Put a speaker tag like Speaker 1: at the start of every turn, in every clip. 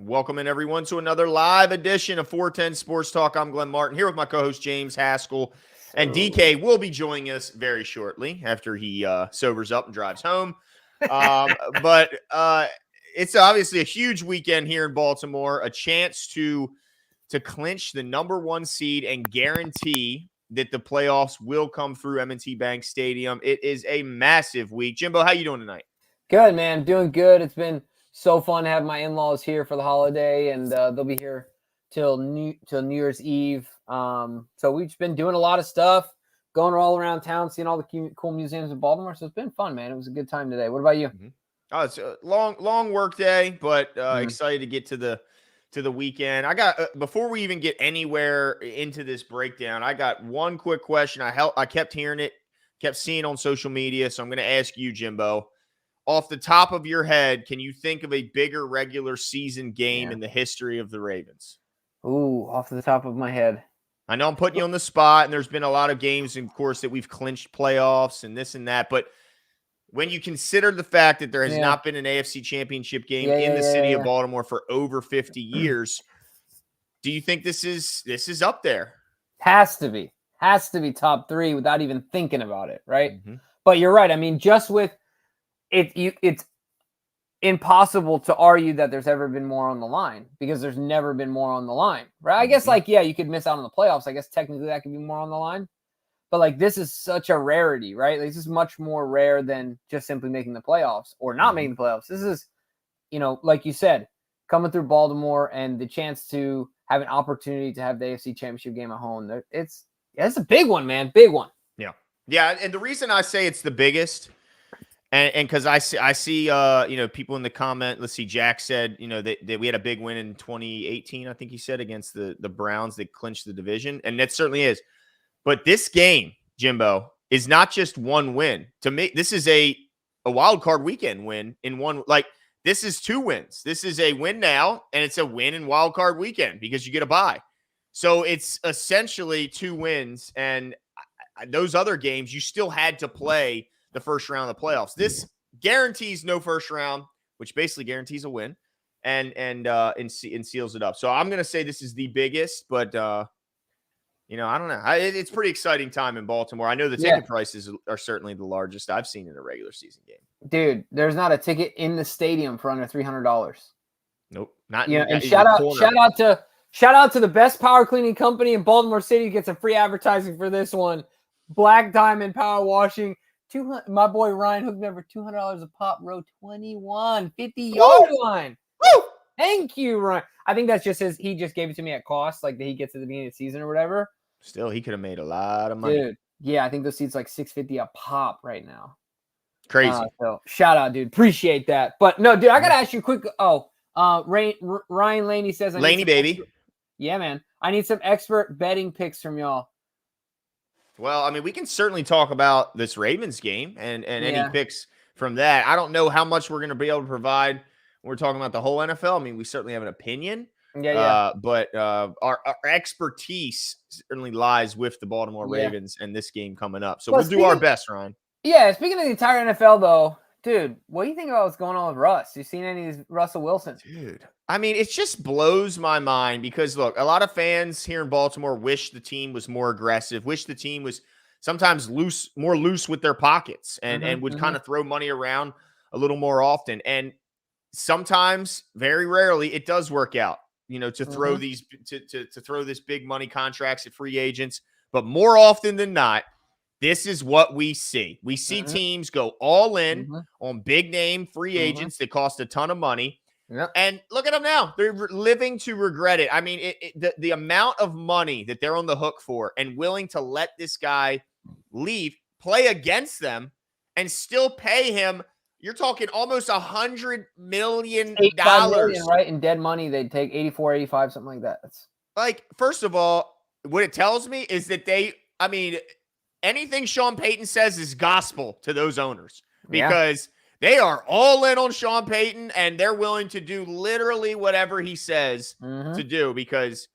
Speaker 1: Welcome in, everyone, to another live edition of 410 Sports Talk. I'm Glenn Martin here with my co-host James Haskell, and DK will be joining us very shortly after he sobers up and drives home. But it's obviously a huge weekend here in Baltimore, a chance to clinch the number one seed and guarantee that the playoffs will come through M&T Bank Stadium. It is a massive week. Jimbo, how you doing tonight?
Speaker 2: Good, man. Doing good. It's been so fun to have my in-laws here for the holiday, and they'll be here till New Year's Eve. So we've just been doing a lot of stuff, going all around town, seeing all the cool museums in Baltimore. So it's been fun, man. It was a good time today. What about you?
Speaker 1: Mm-hmm. Oh, it's a long work day, but excited to get to the weekend. I got before we even get anywhere into this breakdown, I got one quick question. I kept hearing it, kept seeing on social media, so I'm going to ask you, Jimbo. Off the top of your head, can you think of a bigger regular season game in the history of the Ravens?
Speaker 2: Ooh, off the top of my head.
Speaker 1: I know I'm putting you on the spot, and there's been a lot of games, of course, that we've clinched playoffs and this and that. But when you consider the fact that there has not been an AFC championship game in the city of Baltimore for over 50 years, do you think this is up there?
Speaker 2: Has to be top three without even thinking about it, right?
Speaker 1: Mm-hmm.
Speaker 2: But you're right. I mean, just with it's impossible to argue that there's ever been more on the line because there's never been more on the line, right? I guess you could miss out on the playoffs. I guess technically that could be more on the line, but this is such a rarity, right? This is much more rare than just simply making the playoffs or not making the playoffs. This is, like you said, coming through Baltimore and the chance to have an opportunity to have the AFC Championship game at home. It's a big one, man. Big one.
Speaker 1: Yeah. And the reason I say it's the biggest, and because I see people in the comment. Let's see, Jack said that we had a big win in 2018. I think he said against the Browns that clinched the division, and that certainly is. But this game, Jimbo, is not just one win. To me, this is a wild card weekend win in one. This is two wins. This is a win now, and it's a win in wild card weekend because you get a bye. So it's essentially two wins, and those other games you still had to play the first round of the playoffs. This guarantees no first round, which basically guarantees a win, and seals it up. So I'm going to say this is the biggest, but I don't know. It's pretty exciting time in Baltimore. I know the ticket prices are certainly the largest I've seen in a regular season game.
Speaker 2: Dude, there's not a ticket in the stadium for under $300.
Speaker 1: Nope, not.
Speaker 2: And shout out to the best power cleaning company in Baltimore City. Get some free advertising for this one. Black Diamond Power Washing. My boy Ryan hooked me up for $200 a pop, row 21, 50-yard line.
Speaker 1: Woo!
Speaker 2: Thank you, Ryan. I think that's just he just gave it to me at cost, that he gets at the beginning of the season or whatever.
Speaker 1: Still, he could have made a lot of money.
Speaker 2: Dude, yeah, I think those seats $650 a pop right now.
Speaker 1: Crazy.
Speaker 2: So shout out, dude. Appreciate that. But no, dude, I gotta ask you a quick. Ryan Laney says,
Speaker 1: Laney baby.
Speaker 2: Yeah, man. I need some expert betting picks from y'all.
Speaker 1: Well, I mean, we can certainly talk about this Ravens game and any picks from that. I don't know how much we're going to be able to provide when we're talking about the whole NFL. I mean, we certainly have an opinion. But our expertise certainly lies with the Baltimore Ravens and this game coming up. So we'll do our best, Ryan.
Speaker 2: Yeah, speaking of the entire NFL, though, dude, what do you think about what's going on with Russ? You seen any of these Russell Wilson?
Speaker 1: Dude, I mean, it just blows my mind because, look, a lot of fans here in Baltimore wish the team was more aggressive, wish the team was sometimes more loose with their pockets and would kind of throw money around a little more often. And sometimes, very rarely, it does work out, to throw these to throw this big money contracts at free agents. But more often than not, this is what we see. We see teams go all in on big name free agents that cost a ton of money.
Speaker 2: Yep.
Speaker 1: And look at them now. They're living to regret it. I mean, the amount of money that they're on the hook for and willing to let this guy leave, play against them, and still pay him. You're talking almost $100 million.
Speaker 2: Right? In dead money, they'd take 84, 85, something like that. That's
Speaker 1: first of all, what it tells me is that anything Sean Payton says is gospel to those owners because they are all in on Sean Payton and they're willing to do literally whatever he says to do because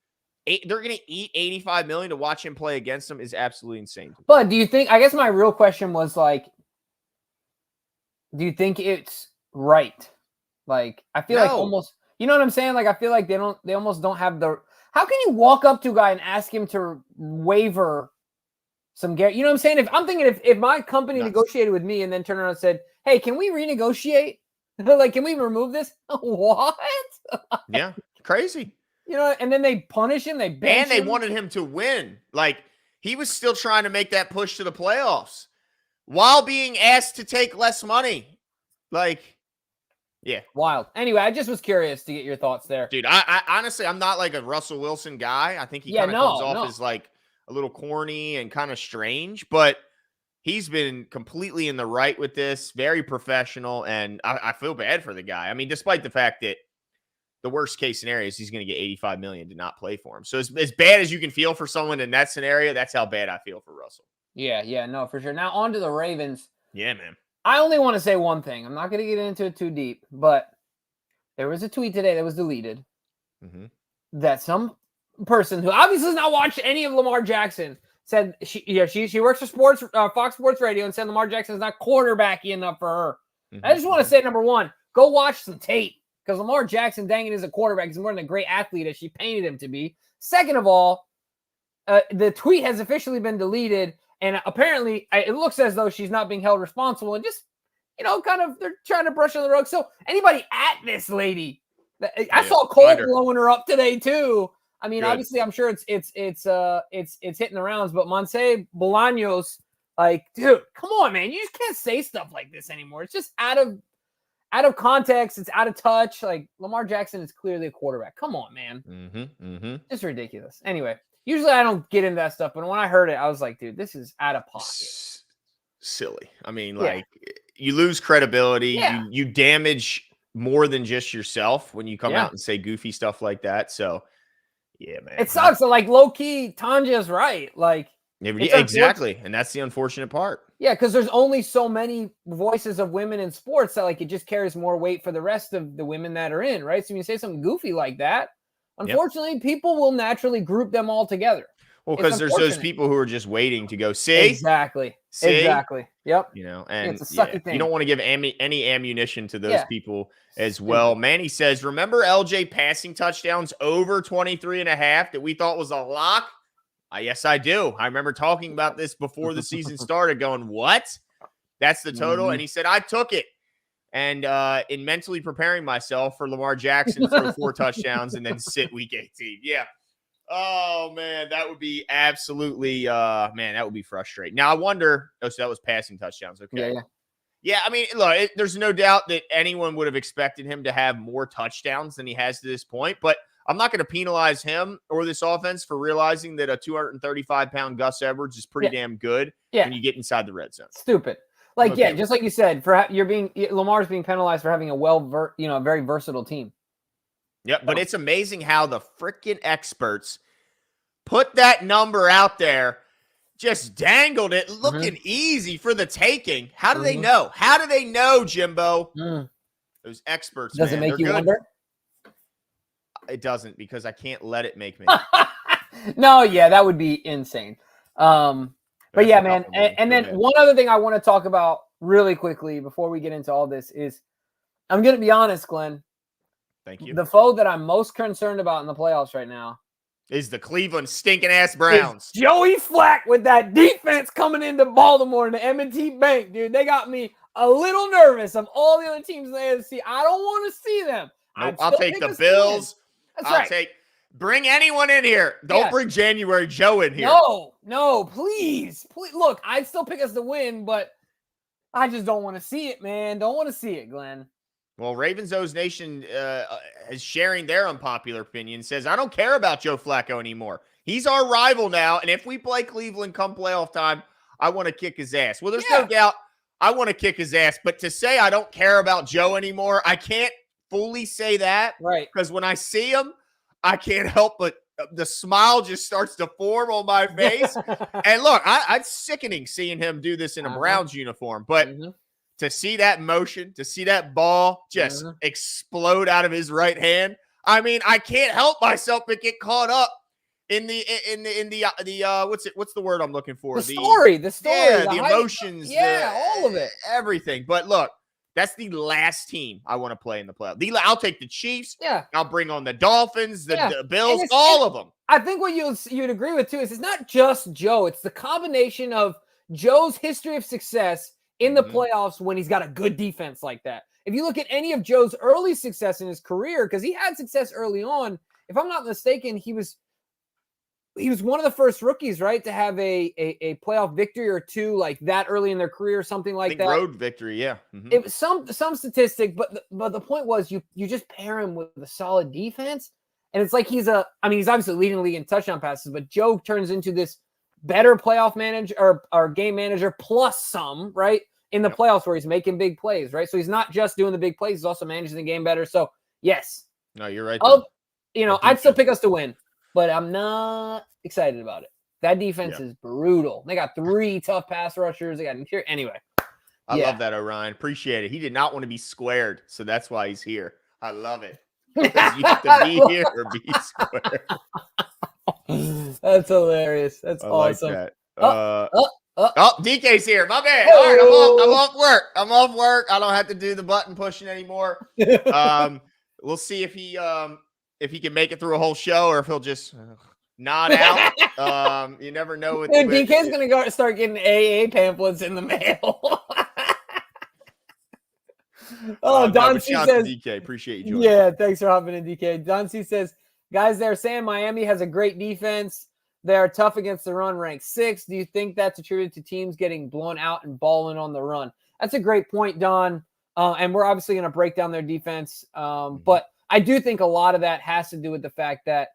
Speaker 1: they're going to eat $85 million to watch him play against them is absolutely insane.
Speaker 2: But do you think, I guess my real question was do you think it's right? I feel like almost, You know what I'm saying? Like, I feel like they almost don't have the. How can you walk up to a guy and ask him to waiver some you know what I'm saying? If my company negotiated with me and then turned around and said, "Hey, can we renegotiate? Like, can we remove this?" What?
Speaker 1: Yeah, crazy.
Speaker 2: You know, and then they punish him, they bench
Speaker 1: and they
Speaker 2: him.
Speaker 1: wanted him to win. Like, he was still trying to make that push to the playoffs while being asked to take less money. Like, yeah.
Speaker 2: Wild. Anyway, I just was curious to get your thoughts there.
Speaker 1: Dude, I honestly, I'm not like a Russell Wilson guy. I think he kind of comes off as like a little corny and kind of strange, but he's been completely in the right with this, very professional, and I feel bad for the guy. I mean, despite the fact that the worst case scenario is he's going to get $85 million to not play for him. So as bad as you can feel for someone in that scenario, that's how bad I feel for Russell.
Speaker 2: Yeah, no, for sure. Now on to the Ravens.
Speaker 1: Yeah, man.
Speaker 2: I only want to say one thing. I'm not going to get into it too deep, but there was a tweet today that was deleted that some person who obviously has not watched any of Lamar Jackson said she works for Fox Sports Radio and said Lamar Jackson is not quarterbacky enough for her. I just want to say, number one, go watch some tape because Lamar Jackson, dang it, is a quarterback. He's more than a great athlete as she painted him to be. Second of all, the tweet has officially been deleted. And apparently, it looks as though she's not being held responsible and just, kind of they're trying to brush on the rug. So anybody at this lady, I saw Cole blowing her up today too. I mean, obviously, I'm sure it's hitting the rounds, but Monse Bolaños, like, dude, come on, man, you just can't say stuff like this anymore. It's just out of context. It's out of touch. Like, Lamar Jackson is clearly a quarterback. Come on, man. It's ridiculous. Anyway. Usually I don't get into that stuff, but when I heard it, I was like, dude, this is out of pocket.
Speaker 1: Silly. I mean, like, you lose credibility. Yeah. You damage more than just yourself when you come out and say goofy stuff like that. So, yeah, man.
Speaker 2: It sucks. So, like, low-key, Tanja's right. Like,
Speaker 1: exactly. And that's the unfortunate part.
Speaker 2: Yeah, because there's only so many voices of women in sports that, like, it just carries more weight for the rest of the women that are in, right? So when you say something goofy like that, unfortunately, people will naturally group them all together.
Speaker 1: Well, because there's those people who are just waiting to go, see?
Speaker 2: Exactly. Yep.
Speaker 1: And
Speaker 2: it's a sucky thing.
Speaker 1: You don't want to give any ammunition to those people as well. Manny says, remember LJ passing touchdowns over 23.5 that we thought was a lock? Yes, I do. I remember talking about this before the season started going, what? That's the total? And he said, I took it. And in mentally preparing myself for Lamar Jackson to throw 4 touchdowns and then sit week 18. Yeah. Oh, man, that would be absolutely, that would be frustrating. Now, I wonder, so that was passing touchdowns. Okay. Yeah, I mean, look, there's no doubt that anyone would have expected him to have more touchdowns than he has to this point, but I'm not going to penalize him or this offense for realizing that a 235-pound Gus Edwards is pretty damn good when you get inside the red zone.
Speaker 2: Stupid. Like, just like you said, Lamar's being penalized for having a very versatile team.
Speaker 1: Yep, but it's amazing how the freaking experts put that number out there, just dangled it, looking easy for the taking. How do they know? How do they know, Jimbo? Those experts,
Speaker 2: Does it make you wonder?
Speaker 1: It doesn't, because I can't let it make me.
Speaker 2: No, that would be insane. But yeah, man. And then one other thing I want to talk about really quickly before we get into all this is, I'm going to be honest, Glenn.
Speaker 1: Thank you.
Speaker 2: The foe that I'm most concerned about in the playoffs right now
Speaker 1: is the Cleveland stinking ass Browns.
Speaker 2: Joey Flacco with that defense coming into Baltimore and the M&T Bank, dude. They got me a little nervous of all the other teams in the AFC. I don't want to see them.
Speaker 1: Nope, I'll take the Bills. Bring anyone in here. Don't bring January Joe in here.
Speaker 2: No, please. Look, I'd still pick us to win, but I just don't want to see it, man. Don't want to see it, Glenn.
Speaker 1: Well, Ravens O's Nation is sharing their unpopular opinion, says, I don't care about Joe Flacco anymore. He's our rival now, and if we play Cleveland come playoff time, I want to kick his ass. Well, there's no doubt I want to kick his ass, but to say I don't care about Joe anymore, I can't fully say that.
Speaker 2: Right.
Speaker 1: Because when I see him, I can't help but the smile just starts to form on my face. And look, it's sickening seeing him do this in a Browns uniform. But to see that motion, to see that ball just explode out of his right hand, I mean, I can't help myself but get caught up in the what's the word I'm looking for?
Speaker 2: The story.
Speaker 1: Yeah, the emotions.
Speaker 2: All of it.
Speaker 1: Everything. But look, That's the last team I want to play in the playoffs. I'll take the Chiefs.
Speaker 2: Yeah.
Speaker 1: I'll bring on the Dolphins, the Bills,
Speaker 2: And
Speaker 1: all of them.
Speaker 2: I think what you'd agree with too is it's not just Joe. It's the combination of Joe's history of success in the playoffs when he's got a good defense like that. If you look at any of Joe's early success in his career, because he had success early on, if I'm not mistaken, he was one of the first rookies, right, to have a playoff victory or two like that early in their career, something like that.
Speaker 1: Road victory, yeah. Mm-hmm.
Speaker 2: It was some statistic, but the point was you just pair him with a solid defense, and it's like he's obviously leading the league in touchdown passes, but Joe turns into this better playoff manager or game manager plus some, right, in the playoffs where he's making big plays, right? So he's not just doing the big plays, he's also managing the game better. So yes.
Speaker 1: No, you're right.
Speaker 2: I'd still pick us to win, but I'm not excited about it. That defense is brutal. They got 3 tough pass rushers. They got interior. Anyway.
Speaker 1: I love that, Orion. Appreciate it. He did not want to be squared, so that's why he's here. I love it. Because you have to be here or be squared.
Speaker 2: That's hilarious. That's awesome.
Speaker 1: Like that. DK's here. My man. All right, I'm off work. I don't have to do the button pushing anymore. We'll see if he can make it through a whole show or if he'll just nod out. You never know.
Speaker 2: Dude, DK's going to start getting AA pamphlets in the mail. Don C says,
Speaker 1: DK, appreciate you joining.
Speaker 2: Yeah, thanks for hopping in, DK. Don C says, guys, they're saying Miami has a great defense. They are tough against the run, ranked 6th. Do you think that's attributed to teams getting blown out and balling on the run? That's a great point, Don. And we're obviously going to break down their defense. But I do think a lot of that has to do with the fact that,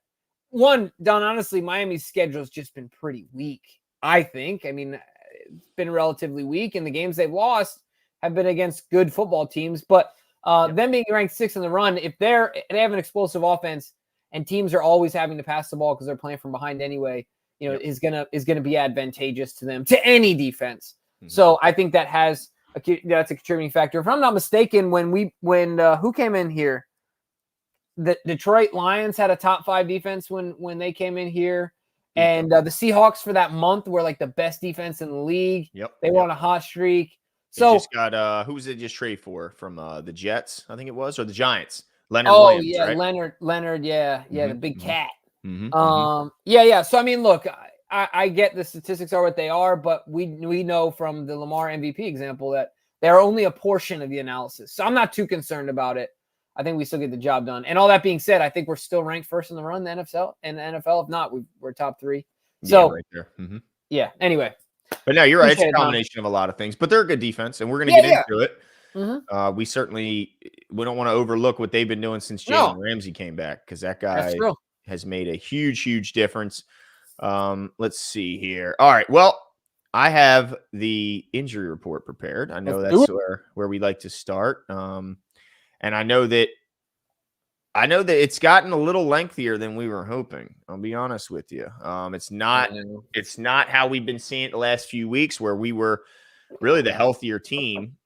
Speaker 2: one, Don, honestly, Miami's schedule has just been pretty weak, I think. I mean, it's been relatively weak, and the games they've lost have been against good football teams. But them being ranked 6th in the run, if they have an explosive offense and teams are always having to pass the ball because they're playing from behind anyway, is gonna be advantageous to them, to any defense. So I think that's a contributing factor. If I'm not mistaken, when who came in here, the Detroit Lions had a top 5 defense when they came in here, and the Seahawks for that month were like the best defense in the league. They were on a hot streak. So
Speaker 1: just got who was it just trade for from the Jets? I think it was, or the Giants. Leonard Williams, right?
Speaker 2: Leonard, the big cat. So I mean, look, I get the statistics are what they are, but we know from the Lamar MVP example that they're only a portion of the analysis. So I'm not too concerned about it. I think we still get the job done. And all that being said, I think we're still ranked 1st in the run in the NFL. If not, we're top 3. So
Speaker 1: right there.
Speaker 2: Anyway.
Speaker 1: But no, you're right. It's a combination of a lot of things. But they're a good defense, and we're going to get into it. We don't want to overlook what they've been doing since Jalen Ramsey came back, because that guy has made a huge difference. Let's see here. All right. Well, I have the injury report prepared. I know that's where we like to start. And I know that it's gotten a little lengthier than we were hoping. I'll be honest with you. It's not how we've been seeing it the last few weeks, where we were really the healthier team.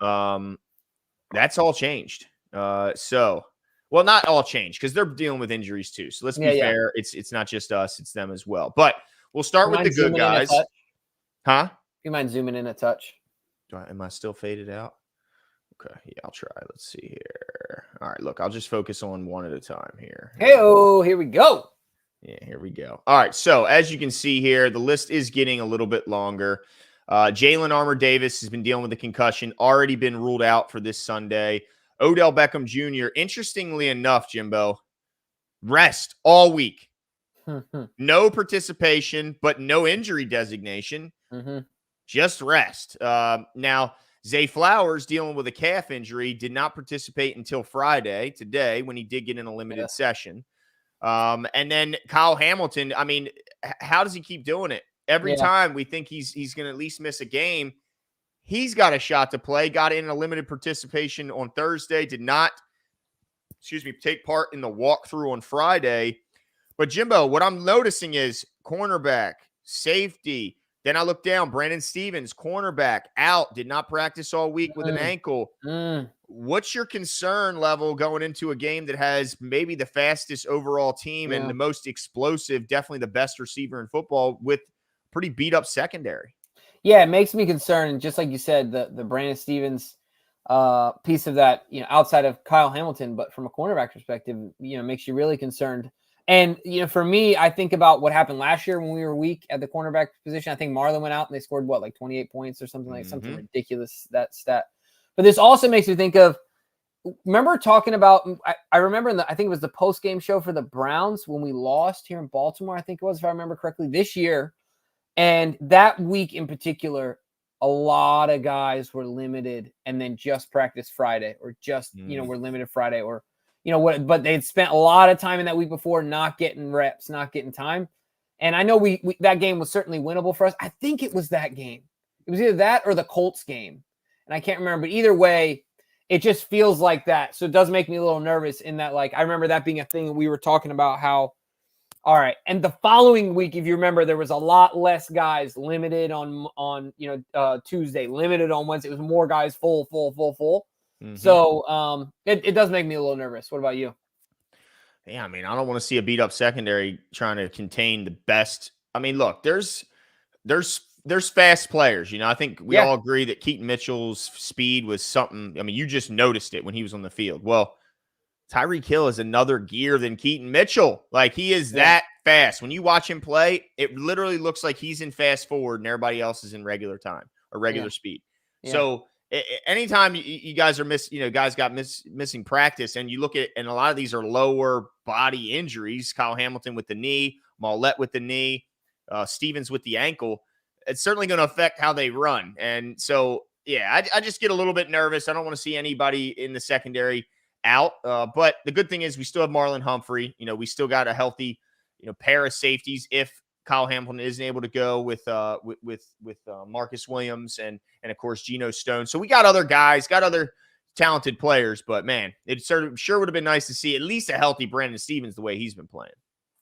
Speaker 1: That's all changed. Well, not all changed, because they're dealing with injuries too. So let's be fair. It's not just us, it's them as well. But we'll start with the good guys. Huh?
Speaker 2: You mind zooming in a touch?
Speaker 1: Am I still faded out? Okay, yeah, I'll try. Let's see here. All right, look, I'll just focus on one at a time here.
Speaker 2: Hey-oh, here we go.
Speaker 1: Yeah, here we go. All right, so as you can see here, the list is getting a little bit longer. Jalen Armour-Davis has been dealing with a concussion, already been ruled out for this Sunday. Odell Beckham Jr., interestingly enough, Jimbo, rest all week. No participation, but no injury designation. Just rest. Now, Zay Flowers, dealing with a calf injury, did not participate until Friday, today, when he did get in a limited session. And then Kyle Hamilton, I mean, how does he keep doing it? Every time we think he's going to at least miss a game, he's got a shot to play. Got in a limited participation on Thursday, did not, take part in the walkthrough on Friday. But Jimbo, what I'm noticing is cornerback, safety. Then I look down, Brandon Stevens, cornerback, out, did not practice all week with an ankle. What's your concern level going into a game that has maybe the fastest overall team and the most explosive, definitely the best receiver in football, with pretty beat up secondary?
Speaker 2: Yeah, it makes me concerned. Just like you said, the Brandon Stevens piece of that, outside of Kyle Hamilton, but from a cornerback perspective, makes you really concerned. And, for me, I think about what happened last year when we were weak at the cornerback position. I think Marlon went out and they scored, like 28 points or something something ridiculous, that stat. But this also makes me think of, remember talking about, I remember I think it was the post-game show for the Browns when we lost here in Baltimore, I think it was, if I remember correctly, this year. And that week in particular, a lot of guys were limited and then just practiced Friday or just, were limited Friday or, but they'd spent a lot of time in that week before not getting reps, not getting time. And I know we that game was certainly winnable for us. I think it was that game. It was either that or the Colts game. And I can't remember, but either way, it just feels like that. So it does make me a little nervous in that, like, I remember that being a thing that we were talking about how, all right. And the following week, if you remember, there was a lot less guys limited on Tuesday, limited on Wednesday. It was more guys full. Mm-hmm. So it does make me a little nervous. What about you?
Speaker 1: Yeah, I mean, I don't want to see a beat up secondary trying to contain the best. I mean, look, there's fast players. I think we all agree that Keaton Mitchell's speed was something. I mean, you just noticed it when he was on the field. Well, Tyreek Hill is another gear than Keaton Mitchell. Like, he is that fast. When you watch him play, it literally looks like he's in fast forward and everybody else is in regular time or regular speed. Yeah. So anytime you guys are guys got missing practice, and you look at, and a lot of these are lower body injuries. Kyle Hamilton with the knee, Mollett with the knee, Stevens with the ankle. It's certainly going to affect how they run. And so, I just get a little bit nervous. I don't want to see anybody in the secondary out. But the good thing is we still have Marlon Humphrey. We still got a healthy, pair of safeties if Kyle Hamilton isn't able to go with Marcus Williams and of course Geno Stone. So we got other guys, got other talented players, but man, it sure would have been nice to see at least a healthy Brandon Stevens the way he's been playing.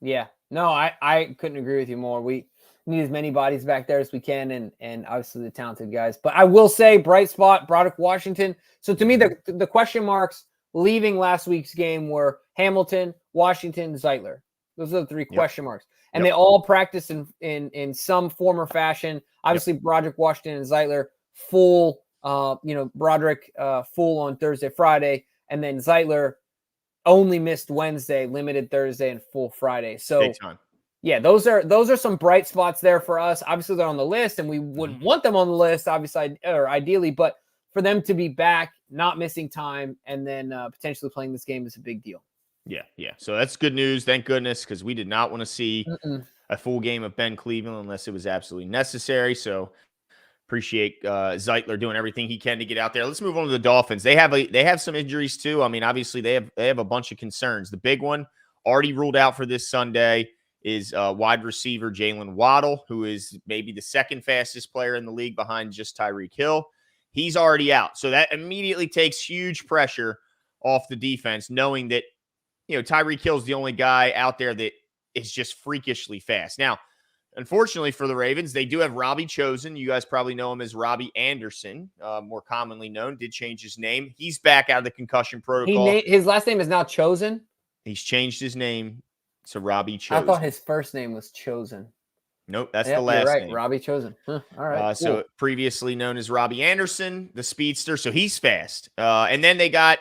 Speaker 1: Yeah,
Speaker 2: no, I couldn't agree with you more. We need as many bodies back there as we can, and obviously the talented guys. But I will say, bright spot, Broderick Washington. So to me, the question marks leaving last week's game were Hamilton, Washington, Zeitler. Those are the three question marks. And they all practiced in some form or fashion. Obviously, Broderick, Washington, and Zeitler full, Broderick full on Thursday, Friday, and then Zeitler only missed Wednesday, limited Thursday, and full Friday. So
Speaker 1: big time.
Speaker 2: Yeah, those are some bright spots there for us. Obviously, they're on the list, and we wouldn't want them on the list, obviously, or ideally, but for them to be back, not missing time, and then potentially playing this game is a big deal.
Speaker 1: Yeah. So that's good news. Thank goodness, because we did not want to see a full game of Ben Cleveland unless it was absolutely necessary. So appreciate Zeitler doing everything he can to get out there. Let's move on to the Dolphins. They have some injuries too. I mean, obviously they have a bunch of concerns. The big one already ruled out for this Sunday is wide receiver Jalen Waddle, who is maybe the second fastest player in the league behind just Tyreek Hill. He's already out. So that immediately takes huge pressure off the defense, knowing that, Tyreek Hill is the only guy out there that is just freakishly fast. Now, unfortunately for the Ravens, they do have Robbie Chosen. You guys probably know him as Robbie Anderson, more commonly known, did change his name. He's back out of the concussion protocol.
Speaker 2: His last name is now Chosen?
Speaker 1: He's changed his name to Robbie Chosen.
Speaker 2: I thought his first name was Chosen.
Speaker 1: Nope, that's the last name.
Speaker 2: Robbie Chosen. All right. Cool.
Speaker 1: So previously known as Robbie Anderson, the speedster. So he's fast. And then they got,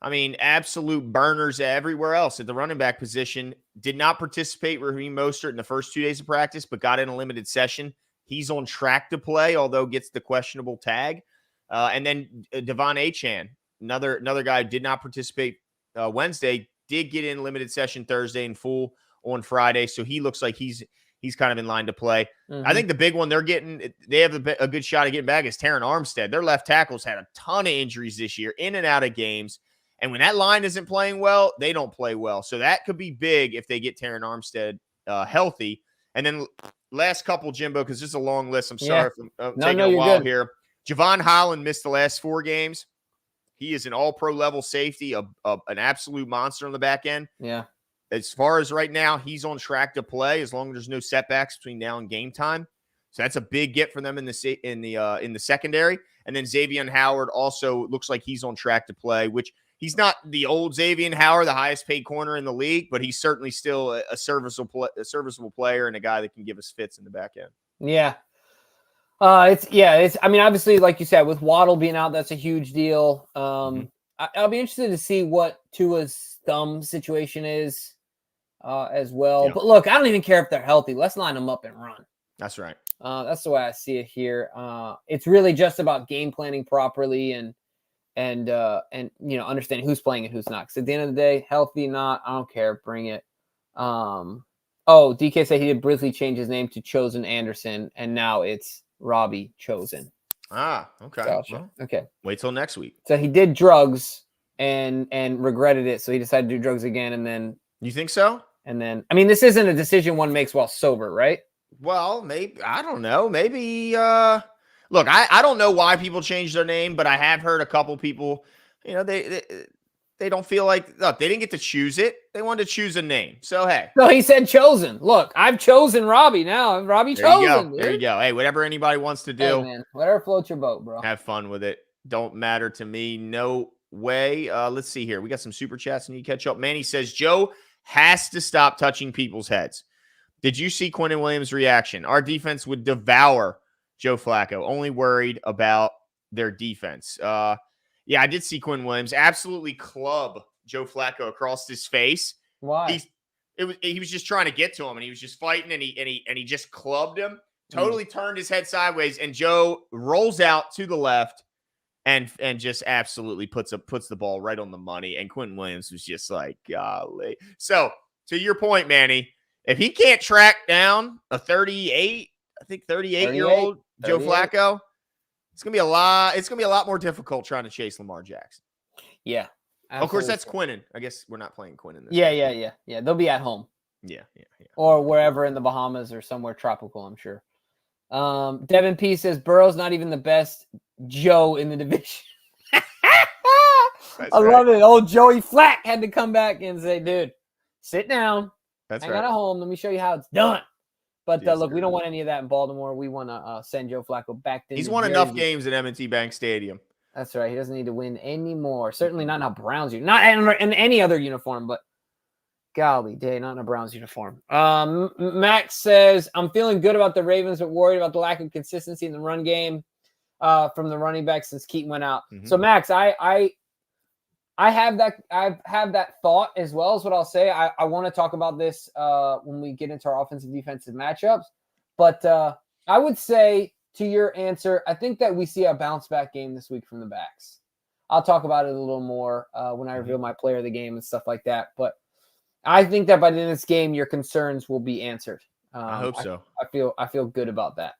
Speaker 1: absolute burners everywhere else at the running back position. Did not participate, Raheem Mostert, in the first 2 days of practice, but got in a limited session. He's on track to play, although gets the questionable tag. And then Devon Achane, another guy who did not participate Wednesday, did get in limited session Thursday and full on Friday. So he looks like he's kind of in line to play. I think the big one they have a good shot of getting back is Terron Armstead. Their left tackles had a ton of injuries this year, in and out of games. And when that line isn't playing well, they don't play well. So that could be big if they get Terron Armstead healthy. And then last couple, Jimbo, because this is a long list. I'm sorry for taking a while here. Javon Holland missed the last 4 games. He is an all-pro level safety, an absolute monster on the back end.
Speaker 2: Yeah.
Speaker 1: As far as right now, he's on track to play as long as there's no setbacks between now and game time. So that's a big get for them in the secondary. And then Xavier Howard also looks like he's on track to play, which he's not the old Xavier Howard, the highest paid corner in the league, but he's certainly still a serviceable player and a guy that can give us fits in the back end.
Speaker 2: Yeah. It's I mean, obviously, like you said, with Waddle being out, that's a huge deal. I'll be interested to see what Tua's thumb situation is as well.
Speaker 1: Yeah.
Speaker 2: But look, I don't even care if they're healthy. Let's line them up and run.
Speaker 1: That's right.
Speaker 2: That's the way I see it here. It's really just about game planning properly and understanding who's playing and who's not. Because at the end of the day, healthy, not, I don't care. Bring it. DK said he did briefly change his name to Chosen Anderson, and now it's Robbie Chosen.
Speaker 1: Okay.
Speaker 2: Gotcha.
Speaker 1: Well,
Speaker 2: okay.
Speaker 1: Wait till next week.
Speaker 2: So he did drugs and regretted it, so he decided to do drugs again, and then.
Speaker 1: You think so?
Speaker 2: And then, I mean, this isn't a decision one makes while sober, right?
Speaker 1: Well, maybe, I don't know. Maybe, look, I don't know why people change their name, but I have heard a couple people, they don't feel like, look, they didn't get to choose it. They wanted to choose a name. So, hey.
Speaker 2: No, he said chosen. Look, I've chosen Robbie now. Robbie chosen.
Speaker 1: There you go. Hey, whatever anybody wants to do.
Speaker 2: Hey, man, whatever floats your boat, bro.
Speaker 1: Have fun with it. Don't matter to me. No way. Let's see here. We got some super chats and you catch up. Manny says, Joe has to stop touching people's heads. Did you see Quinnen Williams' reaction? Our defense would devour Joe Flacco. Only worried about their defense. Yeah, I did see Quinnen Williams absolutely club Joe Flacco across his face.
Speaker 2: Why?
Speaker 1: He was just trying to get to him, and he was just fighting, and he just clubbed him. Totally turned his head sideways, and Joe rolls out to the left, and just absolutely puts the ball right on the money. And Quinnen Williams was just like, golly. So to your point, Manny, if he can't track down a 38-year-old Joe Flacco, it's gonna be a lot. It's gonna be a lot more difficult trying to chase Lamar Jackson.
Speaker 2: Yeah.
Speaker 1: Absolutely. Of course, that's Quinnen. I guess we're not playing Quinnen.
Speaker 2: Yeah. They'll be at home.
Speaker 1: Yeah.
Speaker 2: Or wherever in the Bahamas or somewhere tropical, I'm sure. Devin P says Burrow's not even the best Joe in the division. I love it. Old Joey Flack had to come back and say, dude, sit down.
Speaker 1: That's
Speaker 2: hang
Speaker 1: right.
Speaker 2: out at home. Let me show you how it's done. But look, we don't want any of that in Baltimore. We want to send Joe Flacco back to
Speaker 1: He's won enough games at M&T Bank Stadium.
Speaker 2: That's right. He doesn't need to win anymore. Certainly not in a Browns uniform. Not in any other uniform, but golly day, not in a Browns uniform. Max says, I'm feeling good about the Ravens, but worried about the lack of consistency in the run game from the running back since Keaton went out. So Max, I have that thought as well, is what I'll say. I want to talk about this when we get into our offensive defensive matchups. But I would say, to your answer, I think that we see a bounce back game this week from the backs. I'll talk about it a little more when I reveal my player of the game and stuff like that. But I think that by the end of this game, your concerns will be answered.
Speaker 1: I hope so.
Speaker 2: I feel good about that.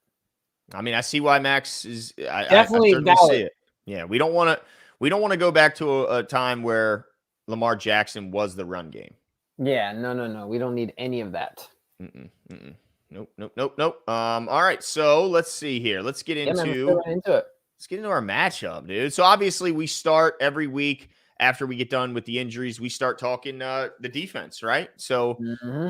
Speaker 1: I mean, I see why Max is
Speaker 2: definitely
Speaker 1: I see it. Yeah, we don't want to go back to a time where Lamar Jackson was the run game.
Speaker 2: Yeah, no. We don't need any of that.
Speaker 1: Nope. All right, so let's see here. Let's get into
Speaker 2: it.
Speaker 1: Let's get into our matchup, dude. So obviously we start every week after we get done with the injuries. We start talking the defense, right? So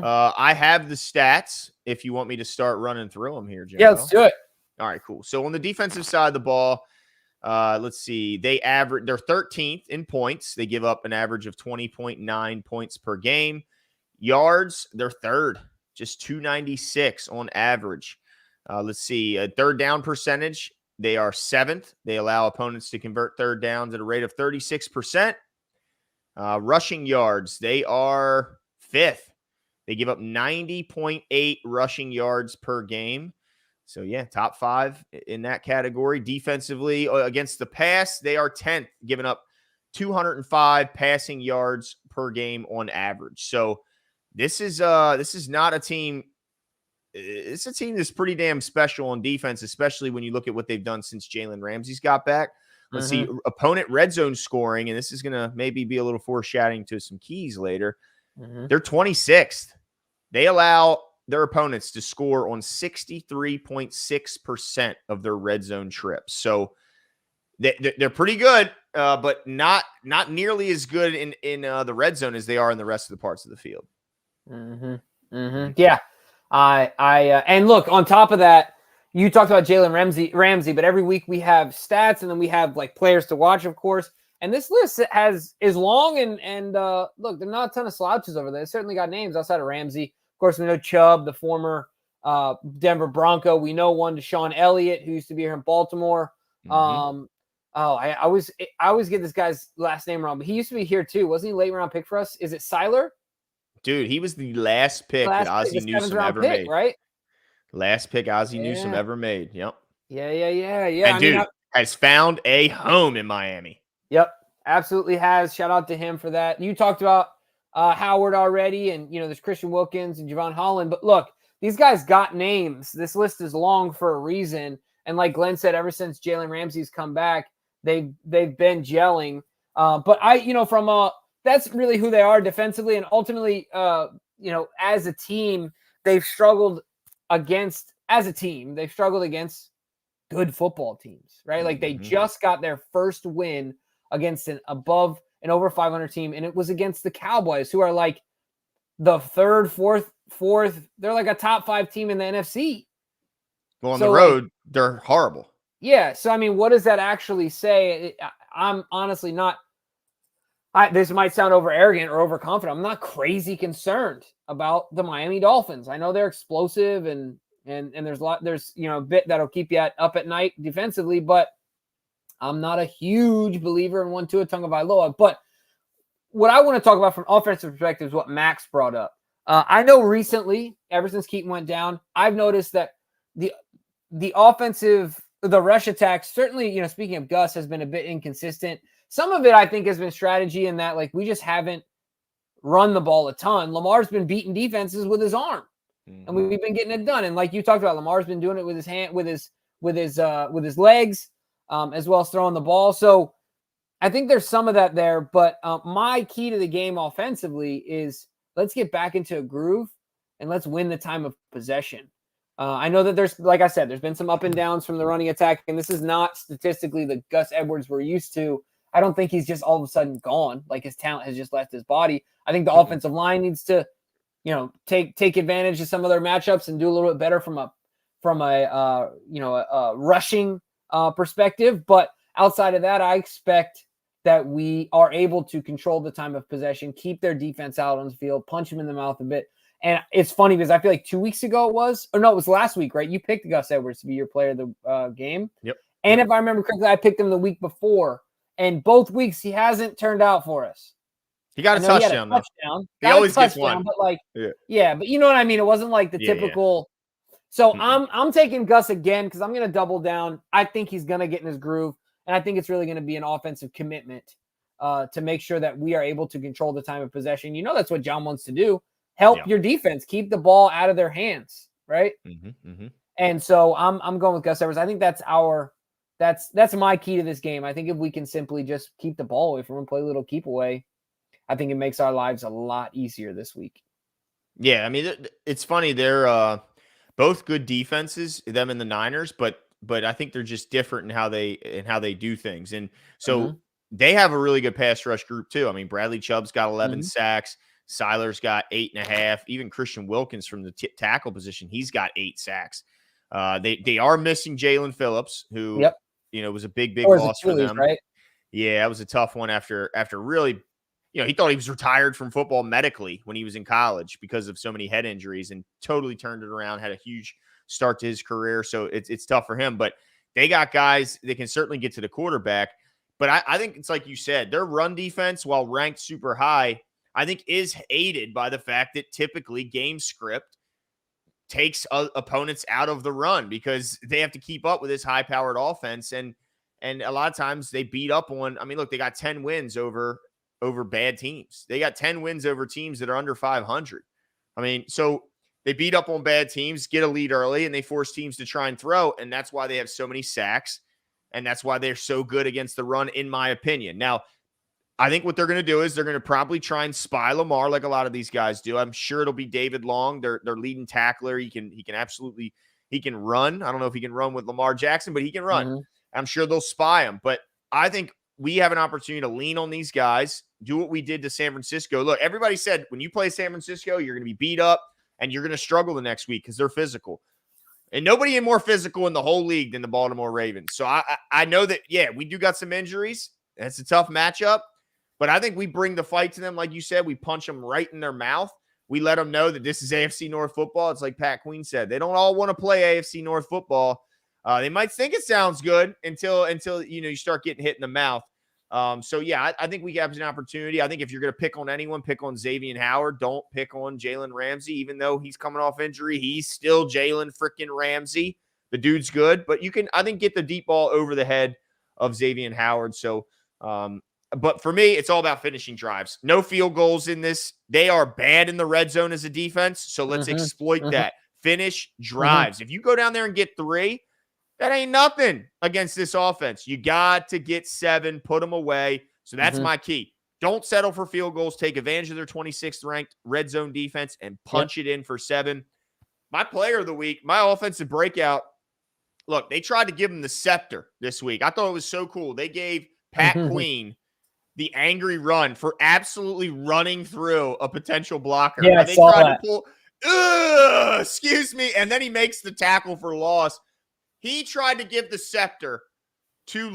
Speaker 1: I have the stats if you want me to start running through them here, Jim.
Speaker 2: Yeah, let's do it.
Speaker 1: All right, cool. So on the defensive side of the ball, let's see. They're 13th in points. They give up an average of 20.9 points per game. Yards, they're third, just 296 on average. Let's see. Third down percentage, they are 7th. They allow opponents to convert third downs at a rate of 36%. Rushing yards, they are 5th. They give up 90.8 rushing yards per game. So, yeah, top 5 in that category. Defensively, against the pass, they are 10th, giving up 205 passing yards per game on average. So, this is not a team. It's a team that's pretty damn special on defense, especially when you look at what they've done since Jalen Ramsey's got back. Let's see, opponent red zone scoring, and this is going to maybe be a little foreshadowing to some keys later. They're 26th. They allow their opponents to score on 63.6% of their red zone trips. So they're pretty good, but not nearly as good in the red zone as they are in the rest of the parts of the field.
Speaker 2: Yeah. And look, on top of that, you talked about Jalen Ramsey, but every week we have stats and then we have like players to watch, of course. And this list is long and look, there's not a ton of slouches over there. They certainly got names outside of Ramsey. Of course, we know Chubb, the former Denver Bronco. We know one, Deshaun Elliott, who used to be here in Baltimore.
Speaker 1: Mhm.
Speaker 2: I always get this guy's last name wrong, but he used to be here too. Wasn't he a late round pick for us? Is it Seiler?
Speaker 1: Dude, he was the last pick that
Speaker 2: Last pick, the
Speaker 1: Ozzie
Speaker 2: seventh
Speaker 1: Newsome
Speaker 2: round
Speaker 1: ever
Speaker 2: pick,
Speaker 1: made.
Speaker 2: right?
Speaker 1: Last pick Ozzie Newsome
Speaker 2: Yeah.
Speaker 1: ever made. Yep.
Speaker 2: Yeah.
Speaker 1: And
Speaker 2: I mean,
Speaker 1: dude has found a home in Miami.
Speaker 2: yep, absolutely has. Shout out to him for that. You talked about Howard already, and there's Christian Wilkins and Javon Holland. But look, these guys got names. This list is long for a reason. And like Glenn said, ever since Jalen Ramsey's come back, they've been gelling. But that's really who they are defensively, and ultimately, as a team, they've struggled against good football teams, right? Like they
Speaker 1: Mhm.
Speaker 2: just got their first win against an over 500 team, and it was against the Cowboys, who are like the third, fourth. They're like a top 5 team in the NFC.
Speaker 1: Well, on
Speaker 2: So
Speaker 1: the road, they're horrible.
Speaker 2: yeah. So I mean, what does that actually say? I'm honestly not. This might sound over arrogant or overconfident. I'm not crazy concerned about the Miami Dolphins. I know they're explosive and there's a bit that'll keep you up at night defensively, but I'm not a huge believer in one Tua Tagovailoa. But what I want to talk about from offensive perspective is what Max brought up. I know recently, ever since Keaton went down, I've noticed that the rush attack, certainly, speaking of Gus, has been a bit inconsistent. Some of it, I think, has been strategy in that, like, we just haven't run the ball a ton. Lamar's been beating defenses with his arm, and we've been getting it done. And like you talked about, Lamar's been doing it with his hand, with his legs, as well as throwing the ball. So I think there's some of that there. But my key to the game offensively is let's get back into a groove and let's win the time of possession. I know that like I said, there's been some up and downs from the running attack, and this is not statistically the Gus Edwards we're used to. I don't think he's just all of a sudden gone, like his talent has just left his body. I think the offensive line needs to, take advantage of some of their matchups and do a little bit better from a rushing perspective. But outside of that, I expect that we are able to control the time of possession, keep their defense out on the field, punch them in the mouth a bit. And it's funny because I feel like 2 weeks ago it was last week, right? You picked Gus Edwards to be your player of the game.
Speaker 1: Yep.
Speaker 2: And if I remember correctly, I picked him the week before. And both weeks he hasn't turned out for us.
Speaker 1: He got a touchdown, though. He always gets one.
Speaker 2: But but you know what I mean? It wasn't like the typical. So I'm taking Gus again because I'm going to double down. I think he's going to get in his groove. And I think it's really going to be an offensive commitment to make sure that we are able to control the time of possession. That's what John wants to do. Help your defense. Keep the ball out of their hands, right? And so I'm going with Gus Edwards. I think that's my key to this game. I think if we can simply just keep the ball away from him, play a little keep away, I think it makes our lives a lot easier this week.
Speaker 1: Yeah, I mean, it's funny. They're both good defenses, them and the Niners, but I think they're just different in how they do things. And so they have a really good pass rush group too. I mean, Bradley Chubb's got 11 sacks. Seiler's got 8.5. Even Christian Wilkins from the tackle position, he's got 8 sacks. They are missing Jalen Phillips, who was a big loss for them.
Speaker 2: Right?
Speaker 1: Yeah, it was a tough one after really, he thought he was retired from football medically when he was in college because of so many head injuries, and totally turned it around, had a huge start to his career. So it's tough for him, but they got guys that can certainly get to the quarterback. But I think it's like you said, their run defense, while ranked super high, I think is aided by the fact that typically game script takes opponents out of the run because they have to keep up with this high-powered offense. And a lot of times they beat up on, I mean, look, they got 10 wins over bad teams. They got 10 wins over teams that are under 500. I mean, so they beat up on bad teams, get a lead early, and they force teams to try and throw. And that's why they have so many sacks. And that's why they're so good against the run, in my opinion. Now, I think what they're going to do is they're going to probably try and spy Lamar like a lot of these guys do. I'm sure it'll be David Long, their leading tackler. He can run. I don't know if he can run with Lamar Jackson, but he can run. I'm sure they'll spy him. But I think we have an opportunity to lean on these guys, do what we did to San Francisco. Look, everybody said when you play San Francisco, you're going to be beat up and you're going to struggle the next week because they're physical. And nobody is more physical in the whole league than the Baltimore Ravens. So I know that, we do got some injuries. It's a tough matchup. But I think we bring the fight to them. Like you said, we punch them right in their mouth. we let them know that this is AFC North football. It's like Pat Queen said. They don't all want to play AFC North football. They might think it sounds good until you start getting hit in the mouth. So, yeah, I think we have an opportunity. I think if you're going to pick on anyone, pick on Xavier Howard. Don't pick on Jalen Ramsey. Even though he's coming off injury, he's still Jalen freaking Ramsey. The dude's good. But you can, I think, get the deep ball over the head of Xavier Howard. So, but for me, it's all about finishing drives. No field goals in this. They are bad in the red zone as a defense. So let's exploit that. Finish drives. If you go down there and get 3, that ain't nothing against this offense. You got to get 7, put them away. So that's my key. Don't settle for field goals. Take advantage of their 26th ranked red zone defense and punch it in for 7. My player of the week, my offensive breakout. Look, they tried to give him the scepter this week. I thought it was so cool. They gave Pat Queen the angry run for absolutely running through a potential blocker.
Speaker 2: Yeah,
Speaker 1: they tried to pull, excuse me, and then he makes the tackle for loss. He tried to give the scepter to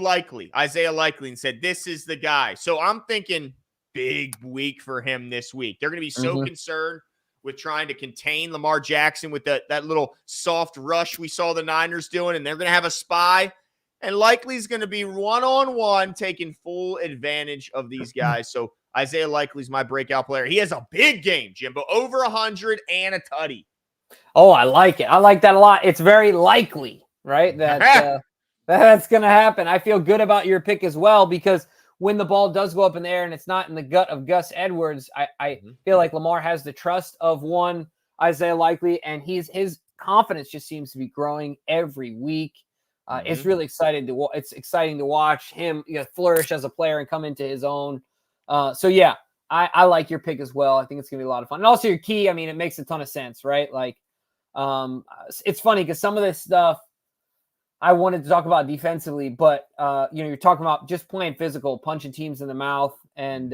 Speaker 1: Isaiah Likely, and said, this is the guy. So I'm thinking big week for him this week. They're going to be so concerned with trying to contain Lamar Jackson with that little soft rush we saw the Niners doing, and they're going to have a spy. And Likely's going to be one-on-one taking full advantage of these guys. So Isaiah Likely's my breakout player. He has a big game, Jimbo, over 100 and a tutty.
Speaker 2: Oh, I like it. I like that a lot. It's very likely, right, that that's going to happen. I feel good about your pick as well, because when the ball does go up in the air and it's not in the gut of Gus Edwards, I feel like Lamar has the trust of one Isaiah Likely, and his confidence just seems to be growing every week. It's really exciting to watch him flourish as a player and come into his own. So yeah, I like your pick as well. I think it's gonna be a lot of fun. And also your key, I mean, it makes a ton of sense, right? Like, it's funny because some of this stuff I wanted to talk about defensively, but you're talking about just playing physical, punching teams in the mouth, and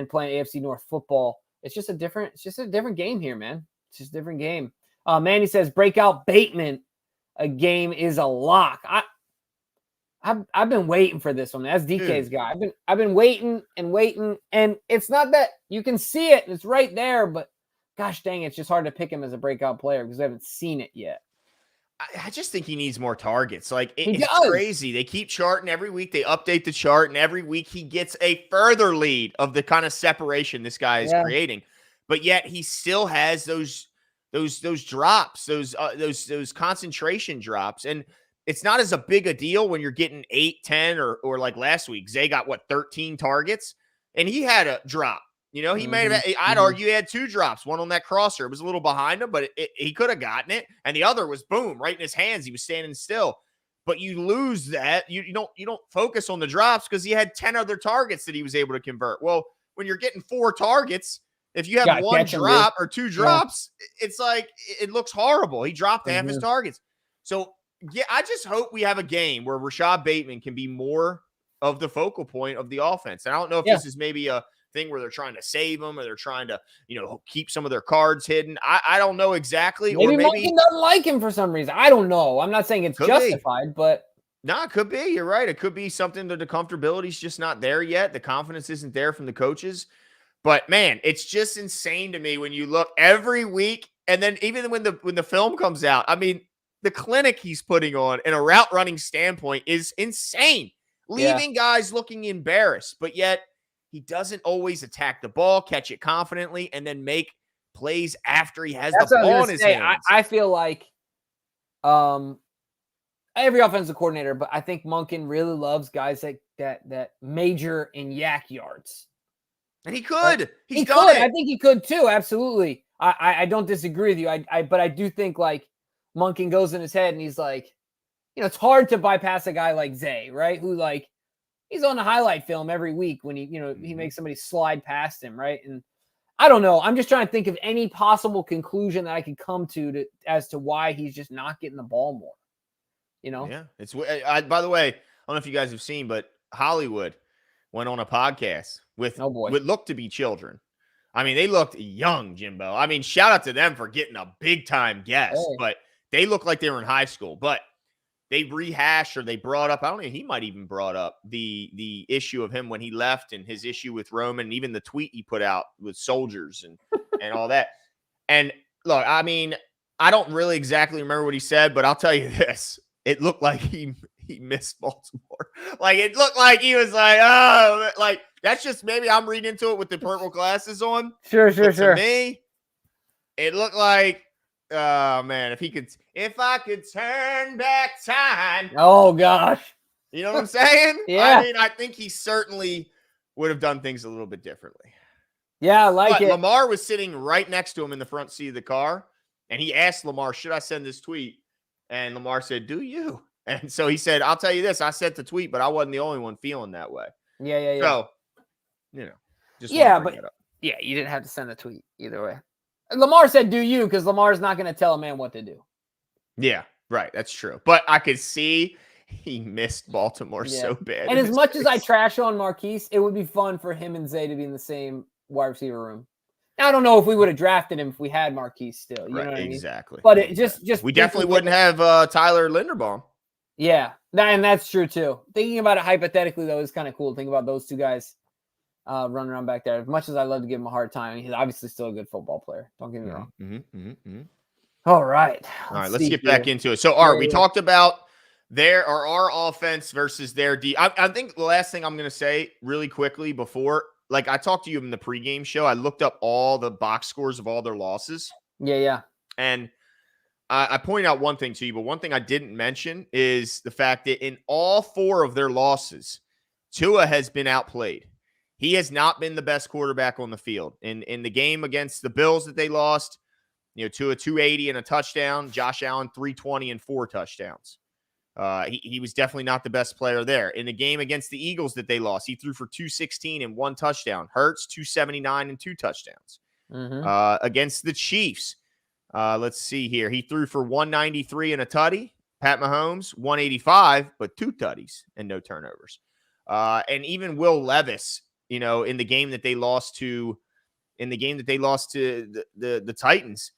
Speaker 2: playing AFC North football. It's just a different game here, man. It's just a different game. Manny says breakout Bateman. A game is a lock. I've been waiting for this one. That's DK's guy. I've been waiting, and it's not that you can see it. It's right there, but gosh dang, it's just hard to pick him as a breakout player because I haven't seen it yet.
Speaker 1: I just think he needs more targets. Like, it's crazy. They keep charting every week. They update the chart, and every week he gets a further lead of the kind of separation this guy is creating. But yet he still has those drops, those concentration drops. And it's not as a big a deal when you're getting 8, 10, or like last week, Zay got 13 targets, and he had a drop. He may have, I'd argue he had 2 drops, one on that crosser. It was a little behind him, but he could have gotten it. And the other was boom, right in his hands. He was standing still. But you lose that. You don't focus on the drops because he had 10 other targets that he was able to convert. Well, when you're getting 4 targets, if you have 1 drop or 2 drops, it's like, it looks horrible. He dropped half his targets. So, yeah, I just hope we have a game where Rashod Bateman can be more of the focal point of the offense. And I don't know if this is maybe a thing where they're trying to save him, or they're trying to, keep some of their cards hidden. I don't know exactly.
Speaker 2: Maybe Monkey doesn't like him for some reason. I don't know. I'm not saying it's justified, but
Speaker 1: no, it could be. You're right. It could be something that the comfortability's just not there yet. The confidence isn't there from the coaches. But man, it's just insane to me when you look every week, and then even when the film comes out. I mean, the clinic he's putting on in a route running standpoint is insane, leaving guys looking embarrassed. But yet he doesn't always attack the ball, catch it confidently, and then make plays after he has the ball in his hands.
Speaker 2: I feel like every offensive coordinator, but I think Monken really loves guys that major in yak yards.
Speaker 1: And he could.
Speaker 2: Right?
Speaker 1: He's done it.
Speaker 2: I think he could too. Absolutely. I don't disagree with you. But I do think like Monken goes in his head and he's like, it's hard to bypass a guy like Zay, right? Who like he's on the highlight film every week when he makes somebody slide past him, right? And I don't know. I'm just trying to think of any possible conclusion that I could come to as to why he's just not getting the ball more.
Speaker 1: Yeah. It's by the way, I don't know if you guys have seen, but Hollywood went on a podcast with what looked to be children. I mean, they looked young, Jimbo. I mean, shout out to them for getting a big time guest, but they looked like they were in high school. But they rehashed, or they brought up, I don't know, he might even brought up the issue of him when he left, and his issue with Roman, and even the tweet he put out with soldiers and all that. And look, I mean, I don't really exactly remember what he said, but I'll tell you this. It looked like he missed Baltimore. Like, it looked like he was like, oh, like, that's just maybe I'm reading into it with the purple glasses on.
Speaker 2: Sure.
Speaker 1: But to me, it looked like, oh, man, if I could turn back time.
Speaker 2: Oh, gosh.
Speaker 1: You know what I'm saying?
Speaker 2: Yeah.
Speaker 1: I mean, I think he certainly would have done things a little bit differently.
Speaker 2: Yeah, I like it.
Speaker 1: Lamar was sitting right next to him in the front seat of the car, and he asked Lamar, should I send this tweet? And Lamar said, do you? And so he said, I'll tell you this, I sent the tweet, but I wasn't the only one feeling that way.
Speaker 2: Yeah.
Speaker 1: So, just
Speaker 2: you didn't have to send a tweet either way. Lamar said, do you? Because Lamar's not going to tell a man what to do.
Speaker 1: Yeah, right. That's true. But I could see he missed Baltimore so bad.
Speaker 2: And as much as I trash on Marquise, it would be fun for him and Zay to be in the same wide receiver room. Now, I don't know if we would have drafted him if we had Marquise still. You know what I mean?
Speaker 1: Exactly.
Speaker 2: But it just
Speaker 1: we definitely wouldn't have Tyler Linderbaum.
Speaker 2: Yeah, and that's true too. Thinking about it hypothetically, though, is kind of cool. Think about those two guys running around back there. As much as I love to give him a hard time, he's obviously still a good football player. Don't get me wrong. All right.
Speaker 1: Let's get back into it. So, we talked about our offense versus their D. I think the last thing I'm going to say really quickly before, like I talked to you in the pregame show, I looked up all the box scores of all their losses.
Speaker 2: Yeah.
Speaker 1: And I pointed out one thing to you, but one thing I didn't mention is the fact that in all 4 of their losses, Tua has been outplayed. He has not been the best quarterback on the field. In the game against the Bills that they lost, Tua 280 and a touchdown, Josh Allen 320 and 4 touchdowns. He was definitely not the best player there. In the game against the Eagles that they lost, he threw for 216 and 1 touchdown. Hurts 279 and 2 touchdowns. Against the Chiefs, let's see here. He threw for 193 and a tutty. Pat Mahomes 185, but 2 tutties and no turnovers. And even Will Levis, in the game that they lost to, the Titans,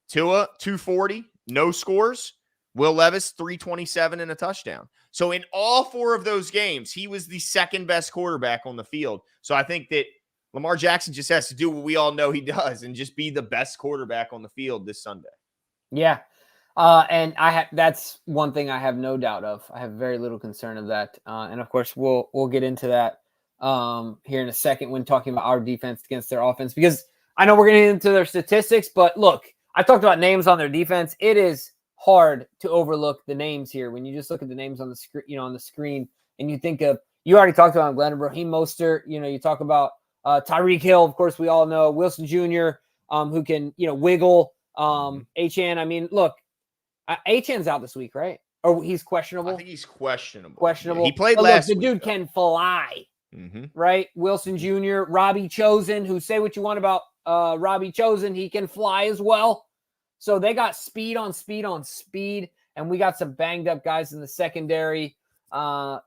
Speaker 1: Tua 240, no scores. Will Levis 327 and a touchdown. So in all 4 of those games, he was the second best quarterback on the field. So I think that Lamar Jackson just has to do what we all know he does and just be the best quarterback on the field this Sunday.
Speaker 2: Yeah. And that's one thing I have no doubt of. I have very little concern of that. And of course we'll get into that here in a second when talking about our defense against their offense, because I know we're going to get into their statistics, but look, I talked about names on their defense. It is hard to overlook the names here when you just look at the names on the screen, on the screen, and you think of, you already talked about Glenn, Raheem Mostert, you talk about Tyreek Hill, of course we all know, Wilson Jr., who can, wiggle, HN. I mean, look, HN's out this week, right? Or he's questionable?
Speaker 1: I think he's questionable.
Speaker 2: Questionable.
Speaker 1: Yeah, he played
Speaker 2: but
Speaker 1: last
Speaker 2: look,
Speaker 1: week.
Speaker 2: The dude can fly, right? Wilson Jr., Robbie Chosen, who, say what you want about Robbie Chosen, he can fly as well. So they got speed on speed on speed, and we got some banged up guys in the secondary.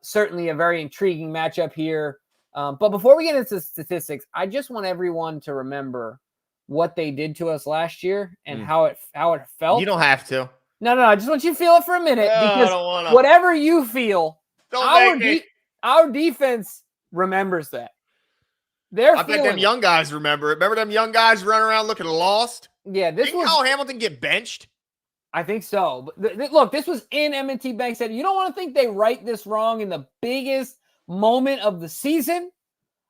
Speaker 2: Certainly a very intriguing matchup here. But before we get into statistics, I just want everyone to remember what they did to us last year and how it felt.
Speaker 1: You don't have to.
Speaker 2: No. I just want you to feel it for a minute, because
Speaker 1: I don't wanna.
Speaker 2: whatever you feel,
Speaker 1: Don't
Speaker 2: our defense remembers that.
Speaker 1: I bet them young guys remember it. Remember them young guys running around looking lost?
Speaker 2: Yeah,
Speaker 1: Didn't Kyle Hamilton get benched?
Speaker 2: I think so. But look, this was in M&T Bank Stadium. You don't want to think they right this wrong in the biggest moment of the season.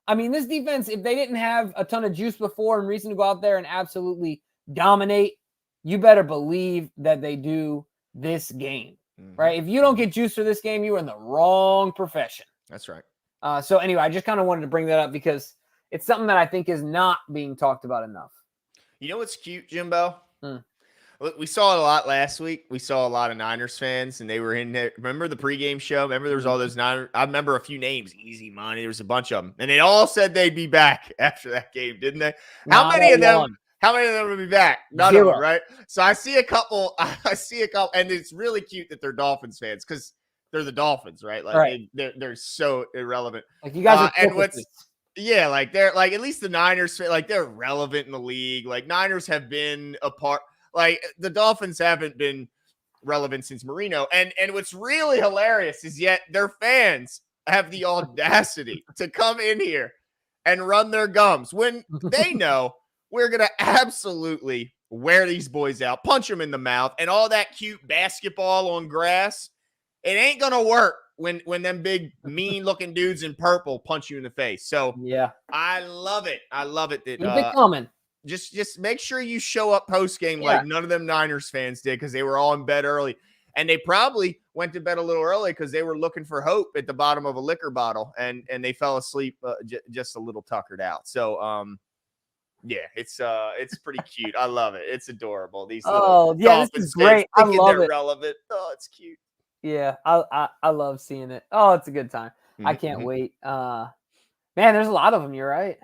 Speaker 2: I mean, this defense, if they didn't have a ton of juice before and reason to go out there and absolutely dominate, you better believe that they do this game, right? If you don't get juice for this game, you are in the wrong profession.
Speaker 1: That's right.
Speaker 2: So anyway, I just kind of wanted to bring that up because it's something that I think is not being talked about enough.
Speaker 1: You know what's cute, Jimbo? Look, we saw it a lot last week. We saw a lot of Niners fans, and they were in there. Remember the pregame show? Remember there was all those Niners? I remember a few names, Easy Money. There was a bunch of them, and they all said they'd be back after that game, didn't they? How many of them will be back? None of them, right? So I see a couple, and it's really cute that they're Dolphins fans because they're the Dolphins, right? Like they're so irrelevant.
Speaker 2: Like you guys are
Speaker 1: yeah, like they're like, at least the Niners, like they're relevant in the league. Like Niners have been a part, like the Dolphins haven't been relevant since Marino. And what's really hilarious is yet their fans have the audacity to come in here and run their gums when they know we're going to absolutely wear these boys out, punch them in the mouth, and all that cute basketball on grass. It ain't gonna work when them big mean looking dudes in purple punch you in the face. So
Speaker 2: Yeah,
Speaker 1: I love it. I love it that
Speaker 2: keep it coming.
Speaker 1: just make sure you show up post game
Speaker 2: Yeah.
Speaker 1: like none of them Niners fans did because they were all in bed early. And they probably went to bed a little early because they were looking for hope at the bottom of a liquor bottle, and they fell asleep just a little tuckered out. So, yeah, it's pretty cute. I love it. It's adorable. These little
Speaker 2: this is great. I love it.
Speaker 1: Relevant. Oh, it's cute.
Speaker 2: Yeah, I love seeing it. Oh, it's a good time.
Speaker 1: Mm-hmm.
Speaker 2: I can't wait. Man, there's a lot of them. You're right.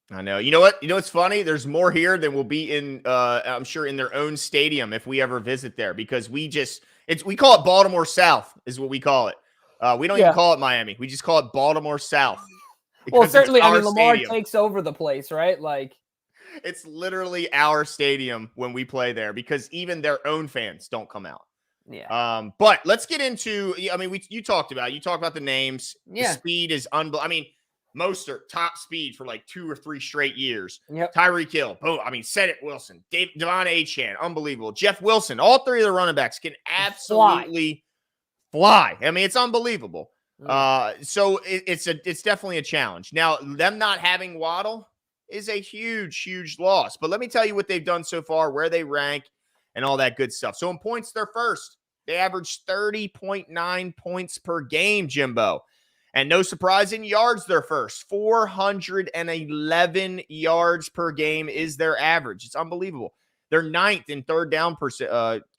Speaker 1: I know. You know what? You know what's funny? There's more here than will be in, I'm sure, in their own stadium if we ever visit there, because we call it Baltimore South is what we call it. We don't even call it Miami. We just call it Baltimore South.
Speaker 2: Well, certainly, I mean, Lamar takes over the place, right? Like,
Speaker 1: it's literally our stadium when we play there because even their own fans don't come out.
Speaker 2: Yeah.
Speaker 1: But let's get into, I mean, you talked about the names.
Speaker 2: Yeah.
Speaker 1: The speed is unbelievable. I mean, Mostert, top speed for like 2 or 3 straight years.
Speaker 2: Yep.
Speaker 1: Tyreek Hill, boom. I mean, Cedric Wilson, Devon Achane, unbelievable. Jeff Wilson, all 3 of the running backs can absolutely fly. I mean, it's unbelievable. So it's definitely a challenge. Now, them not having Waddle is a huge, huge loss. But let me tell you what they've done so far, where they rank, and all that good stuff. So in points, they're first. They average 30.9 points per game, Jimbo. And no surprise, in yards, they're first. 411 yards per game is their average. It's unbelievable. They're ninth in third down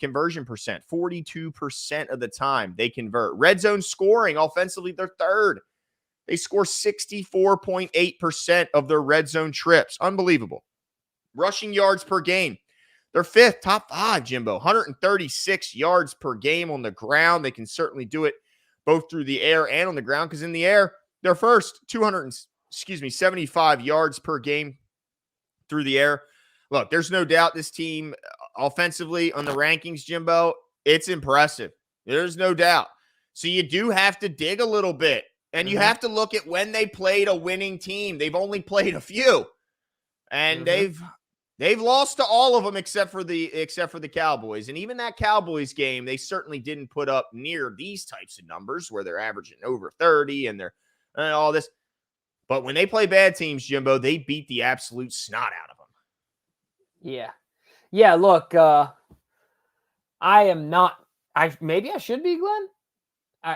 Speaker 1: conversion percent. 42% of the time they convert. Red zone scoring, offensively, they're third. They score 64.8% of their red zone trips. Unbelievable. Rushing yards per game. They're fifth, top 5, Jimbo. 136 yards per game on the ground. They can certainly do it both through the air and on the ground, because in the air, they're first, 75 yards per game through the air. Look, there's no doubt this team offensively on the rankings, Jimbo, it's impressive. There's no doubt. So you do have to dig a little bit, and you have to look at when they played a winning team. They've only played a few, and they've lost to all of them except for the Cowboys. And even that Cowboys game, they certainly didn't put up near these types of numbers where they're averaging over 30 and they're all this. But when they play bad teams, Jimbo, they beat the absolute snot out of them.
Speaker 2: Yeah. Yeah, look, I am not – maybe I should be, Glenn.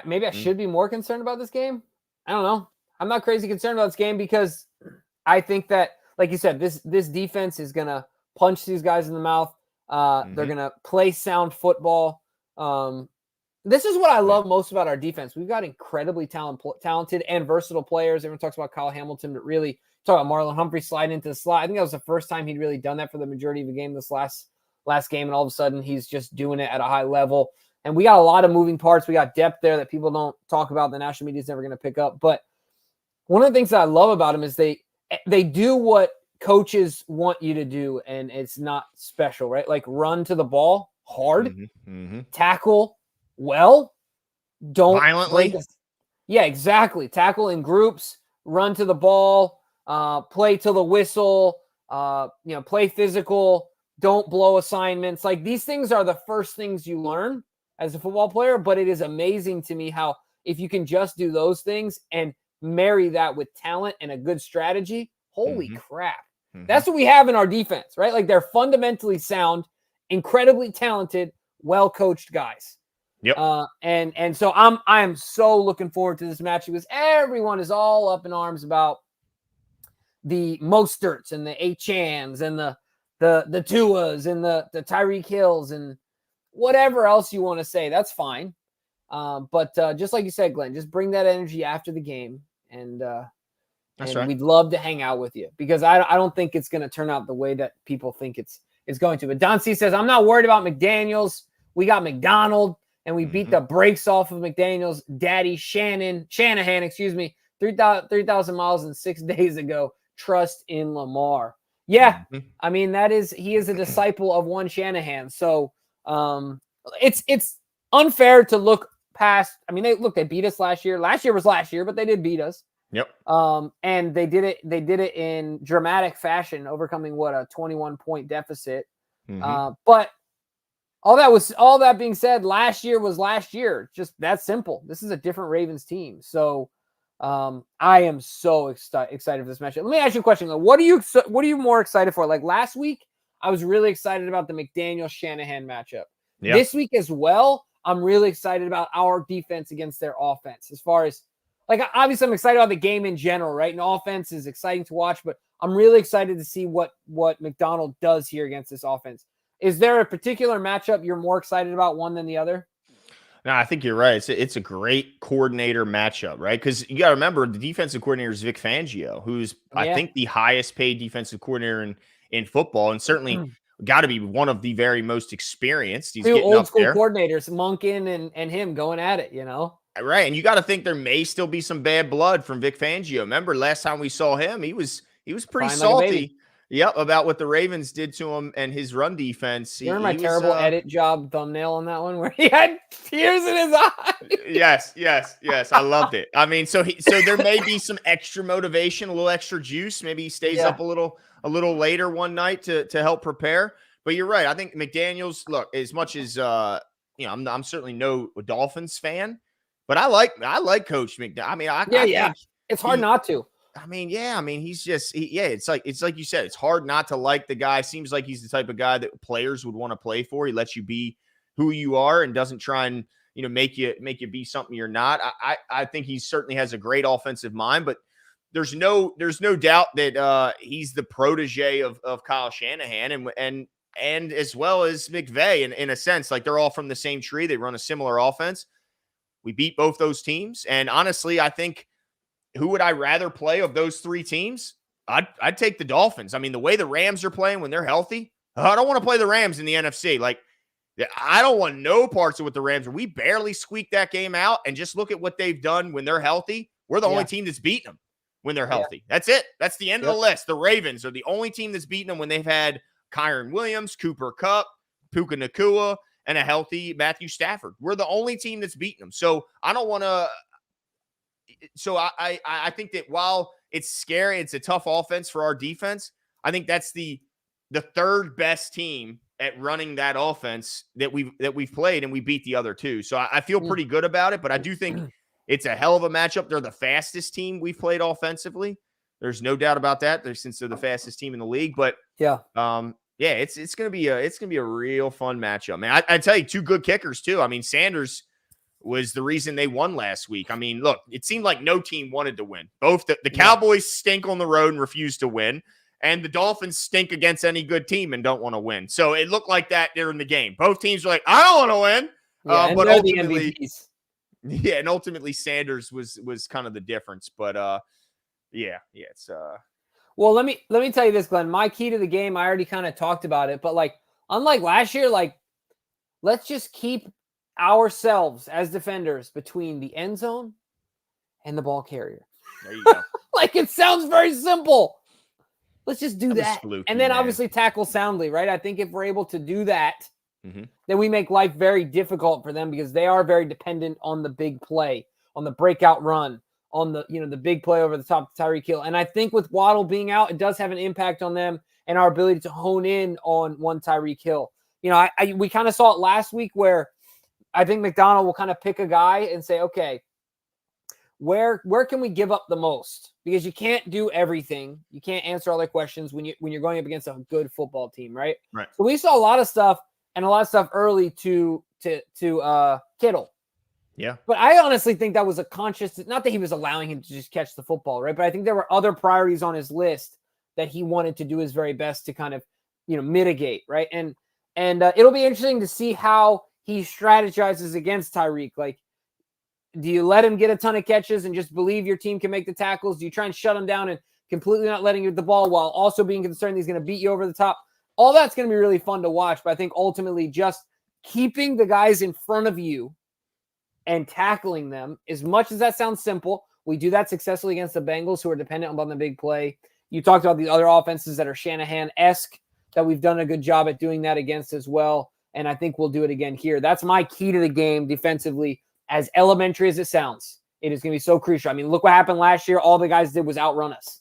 Speaker 2: Maybe I should be more concerned about this game. I don't know. I'm not crazy concerned about this game because I think that, like you said, this defense is going to punch these guys in the mouth. They're going to play sound football. This is what I love most about our defense. We've got incredibly talented and versatile players. Everyone talks about Kyle Hamilton, but really talk about Marlon Humphrey sliding into the slot. I think that was the first time he'd really done that for the majority of the game this last game, and all of a sudden he's just doing it at a high level. And we got a lot of moving parts. We got depth there that people don't talk about. The national media is never going to pick up. But one of the things that I love about them is they do what coaches want you to do, and it's not special, right? Like run to the ball hard, tackle well, don't
Speaker 1: violently.
Speaker 2: Yeah, exactly. Tackle in groups, run to the ball, play till the whistle, play physical, don't blow assignments. Like these things are the first things you learn as a football player, but it is amazing to me how if you can just do those things and marry that with talent and a good strategy, holy crap. That's what we have in our defense, right? Like they're fundamentally sound, incredibly talented, well-coached guys.
Speaker 1: Yep.
Speaker 2: And so I am so looking forward to this match because everyone is all up in arms about the Mosterts and the Achans and the Tuas and the Tyreek Hills and whatever else you want to say. That's fine. But just like you said, Glenn, just bring that energy after the game, and
Speaker 1: right.
Speaker 2: We'd love to hang out with you because I don't think it's going to turn out the way that people think it's going to. But Don C says, I'm not worried about McDaniels. We got McDonald, and we beat the brakes off of McDaniels' daddy, Shanahan, 3,000 miles and 6 days ago. Trust in Lamar. Yeah, I mean, he is a disciple of one Shanahan. So it's unfair to look past. I mean, they beat us last year. Last year was last year, but they did beat us.
Speaker 1: Yep.
Speaker 2: And they did it in dramatic fashion, overcoming a 21-point deficit. But all that being said, last year was last year. Just that simple. This is a different Ravens team. So I am so excited for this matchup. Let me ask you a question. What are you more excited for? Like last week, I was really excited about the McDaniel-Shanahan matchup.
Speaker 1: Yeah.
Speaker 2: This week as well, I'm really excited about our defense against their offense. As far as, like, obviously I'm excited about the game in general, right? And offense is exciting to watch, but I'm really excited to see what McDonald does here against this offense. Is there a particular matchup you're more excited about one than the other?
Speaker 1: No, I think you're right. It's a great coordinator matchup, right? Because you got to remember the defensive coordinator is Vic Fangio, who's I think the highest paid defensive coordinator in football, and certainly got to be one of the very most experienced. He's getting
Speaker 2: old school
Speaker 1: there.
Speaker 2: Coordinators, Monken and him going at it,
Speaker 1: Right, and you got to think there may still be some bad blood from Vic Fangio. Remember last time we saw him, he was pretty salty. Yep, about what the Ravens did to him and his run defense.
Speaker 2: You remember my terrible edit job thumbnail on that one where he had tears in his eyes?
Speaker 1: Yes. I loved it. I mean, so there may be some extra motivation, a little extra juice. Maybe he stays up a little later one night to help prepare. But you're right. I think McDaniels, look, as much as I'm certainly no Dolphins fan, but I like Coach McDaniels. I mean, I think
Speaker 2: it's hard not to.
Speaker 1: I mean, he's just, it's like you said, it's hard not to like the guy. Seems like he's the type of guy that players would want to play for. He lets you be who you are and doesn't try and, make you be something you're not. I think he certainly has a great offensive mind, but there's no doubt that he's the protege of Kyle Shanahan and as well as McVay in a sense. Like they're all from the same tree. They run a similar offense. We beat both those teams. And honestly, I think, who would I rather play of those three teams? I'd take the Dolphins. I mean, the way the Rams are playing when they're healthy, I don't want to play the Rams in the NFC. Like, I don't want no parts of what the Rams are. We barely squeaked that game out, and just look at what they've done when they're healthy. We're the only team that's beaten them when they're healthy. That's it. That's the end of the list. The Ravens are the only team that's beaten them when they've had Kyron Williams, Cooper Kupp, Puka Nacua, and a healthy Matthew Stafford. We're the only team that's beaten them. So I don't want to. So I think that while it's scary, it's a tough offense for our defense. I think that's the third best team at running that offense that we've played, and we beat the other two. So I feel pretty good about it, but I do think it's a hell of a matchup. They're the fastest team we've played offensively. There's no doubt about that. Since they're the fastest team in the league, but it's gonna be a real fun matchup, man. I tell you, two good kickers too. I mean, Sanders was the reason they won last week. I mean, look, it seemed like no team wanted to win. Both the Cowboys stink on the road and refuse to win, and the Dolphins stink against any good team and don't want to win. So it looked like that during the game. Both teams were like, I don't want to win. But ultimately Sanders was kind of the difference. But it's
Speaker 2: well, let me tell you this, Glenn. My key to the game, I already kind of talked about it, but like unlike last year, like let's just keep ourselves as defenders between the end zone and the ball carrier.
Speaker 1: There you go.
Speaker 2: Like it sounds very simple. Let's just do that. And then obviously tackle soundly, right? I think if we're able to do that, then we make life very difficult for them because they are very dependent on the big play, on the breakout run, on the the big play over the top of Tyreek Hill. And I think with Waddle being out, it does have an impact on them and our ability to hone in on one Tyreek Hill. We kind of saw it last week where I think McDonald will kind of pick a guy and say, okay, where can we give up the most? Because you can't do everything. You can't answer all the questions when you're going up against a good football team, right?
Speaker 1: Right.
Speaker 2: So we saw a lot of stuff early to Kittle.
Speaker 1: Yeah.
Speaker 2: But I honestly think that was a conscious, not that he was allowing him to just catch the football, right? But I think there were other priorities on his list that he wanted to do his very best to kind of, mitigate, right? And it'll be interesting to see how he strategizes against Tyreek. Like, do you let him get a ton of catches and just believe your team can make the tackles? Do you try and shut him down and completely not letting you get the ball while also being concerned he's going to beat you over the top? All that's going to be really fun to watch. But I think ultimately just keeping the guys in front of you and tackling them, as much as that sounds simple, we do that successfully against the Bengals, who are dependent upon the big play. You talked about the other offenses that are Shanahan-esque that we've done a good job at doing that against as well. And I think we'll do it again here. That's my key to the game defensively, as elementary as it sounds. It is going to be so crucial. I mean, look what happened last year. All the guys did was outrun us.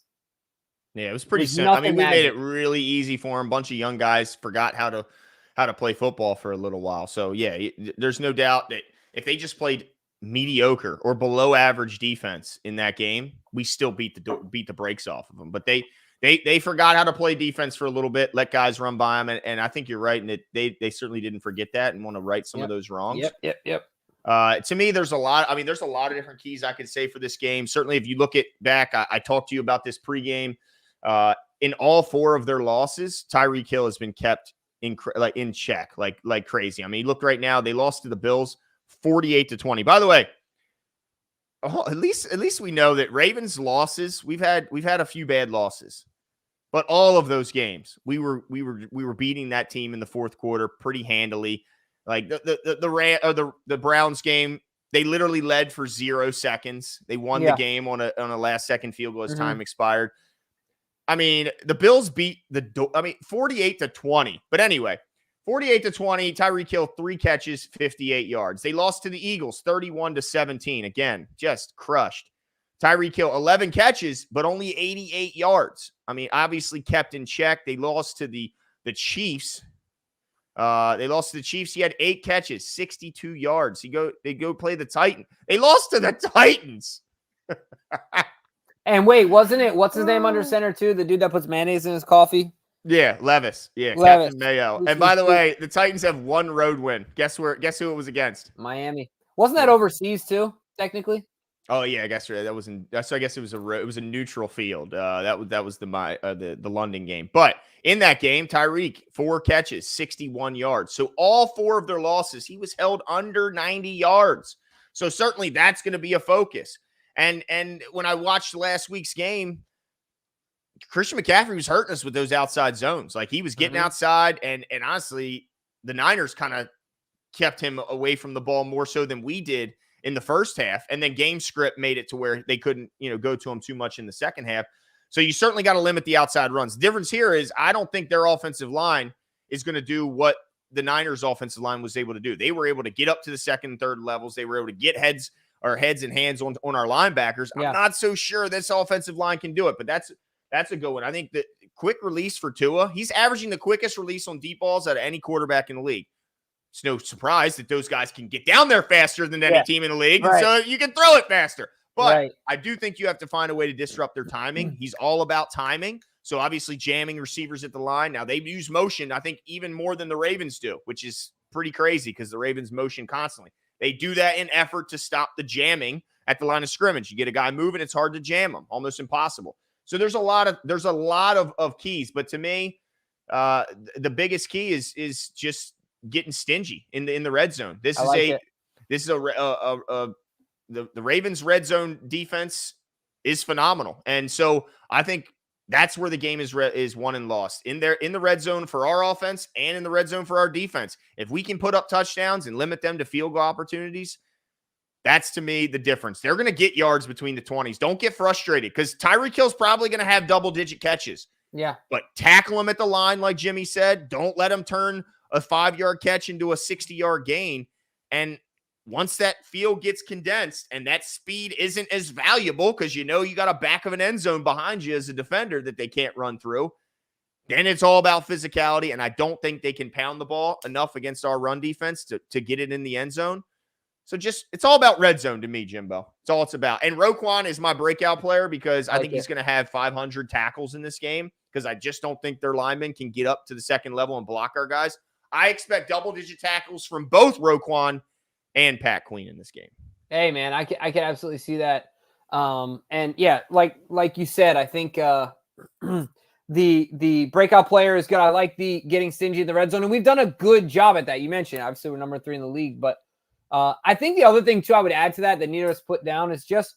Speaker 1: Yeah, it was pretty
Speaker 2: There's
Speaker 1: simple. I mean,
Speaker 2: nothing
Speaker 1: we made
Speaker 2: magic.
Speaker 1: it really easy for him. A bunch of young guys forgot how to play football for a little while. So yeah, there's no doubt that if they just played mediocre or below average defense in that game, we still beat the brakes off of them. But they forgot how to play defense for a little bit, let guys run by them, and I think you're right, and they certainly didn't forget that and want to right some of those wrongs.
Speaker 2: Yep.
Speaker 1: To me, there's a lot. I mean, there's a lot of different keys I could say for this game. Certainly, if you look at back, I talked to you about this pregame. In all 4 of their losses, Tyreek Hill has been kept in check, like crazy. I mean, look right now, they lost to the Bills 48-20. By the way, at least we know that Ravens losses, we've had a few bad losses, but all of those games, we were beating that team in the fourth quarter pretty handily. Like the Browns game, they literally led for 0 seconds. They won the game on a last second field goal as time expired. I mean, the Bills beat 48-20. But anyway, 48-20, Tyreek Hill, 3 catches, 58 yards. They lost to the Eagles 31-17. Again, just crushed. Tyreek Hill, 11 catches, but only 88 yards. I mean, obviously kept in check. They lost to the Chiefs. He had 8 catches, 62 yards. They go play the Titans. They lost to the Titans.
Speaker 2: And wait, wasn't it? What's his name under center too? The dude that puts mayonnaise in his coffee.
Speaker 1: Yeah, Levis. Yeah,
Speaker 2: Levis.
Speaker 1: Captain Mayo. And by the way, the Titans have 1 road win. Guess who it was against?
Speaker 2: Miami. Wasn't that overseas too? Technically.
Speaker 1: Oh yeah, I guess that was in. So I guess it was a neutral field. That was the London game. But in that game, Tyreek 4 catches, 61 yards. So all 4 of their losses, he was held under 90 yards. So certainly that's going to be a focus. And when I watched last week's game, Christian McCaffrey was hurting us with those outside zones. Like he was getting outside, and honestly, the Niners kind of kept him away from the ball more so than we did in the first half. And then game script made it to where they couldn't, go to him too much in the second half. So you certainly got to limit the outside runs. The difference here is I don't think their offensive line is going to do what the Niners offensive line was able to do. They were able to get up to the second and third levels. They were able to get heads and hands on our linebackers. Yeah. I'm not so sure this offensive line can do it, but that's a good one. I think the quick release for Tua, he's averaging the quickest release on deep balls out of any quarterback in the league. It's no surprise that those guys can get down there faster than any team in the league, and so you can throw it faster. But I do think you have to find a way to disrupt their timing. He's all about timing. So obviously jamming receivers at the line. Now they use motion, I think, even more than the Ravens do, which is pretty crazy because the Ravens motion constantly. They do that in effort to stop the jamming at the line of scrimmage. You get a guy moving, it's hard to jam him, almost impossible. So there's a lot of keys. But to me, the biggest key is just getting stingy in the red zone. The Ravens red zone defense is phenomenal. And so I think that's where the game is won and lost in the red zone for our offense and in the red zone for our defense. If we can put up touchdowns and limit them to field goal opportunities, that's to me the difference. They're going to get yards between the 20s. Don't get frustrated because Tyreek Hill's probably going to have double-digit catches. Yeah. But tackle him at the line, like Jimmy said. Don't let him turn a 5-yard catch into a 60-yard gain. And once that field gets condensed and that speed isn't as valuable because you got a back of an end zone behind you as a defender that they can't run through, then it's all about physicality. And I don't think they can pound the ball enough against our run defense to get it in the end zone. So it's all about red zone to me, Jimbo. It's all it's about. And Roquan is my breakout player because I think he's going to have 500 tackles in this game because I just don't think their linemen can get up to the second level and block our guys. I expect double-digit tackles from both Roquan and Pat Queen in this game.
Speaker 2: Hey, man, I can absolutely see that. And yeah, like you said, I think the breakout player is good. I like the getting stingy in the red zone, and we've done a good job at that. You mentioned, obviously, we're number 3 in the league, but I think the other thing too I would add to that neither of us put down is just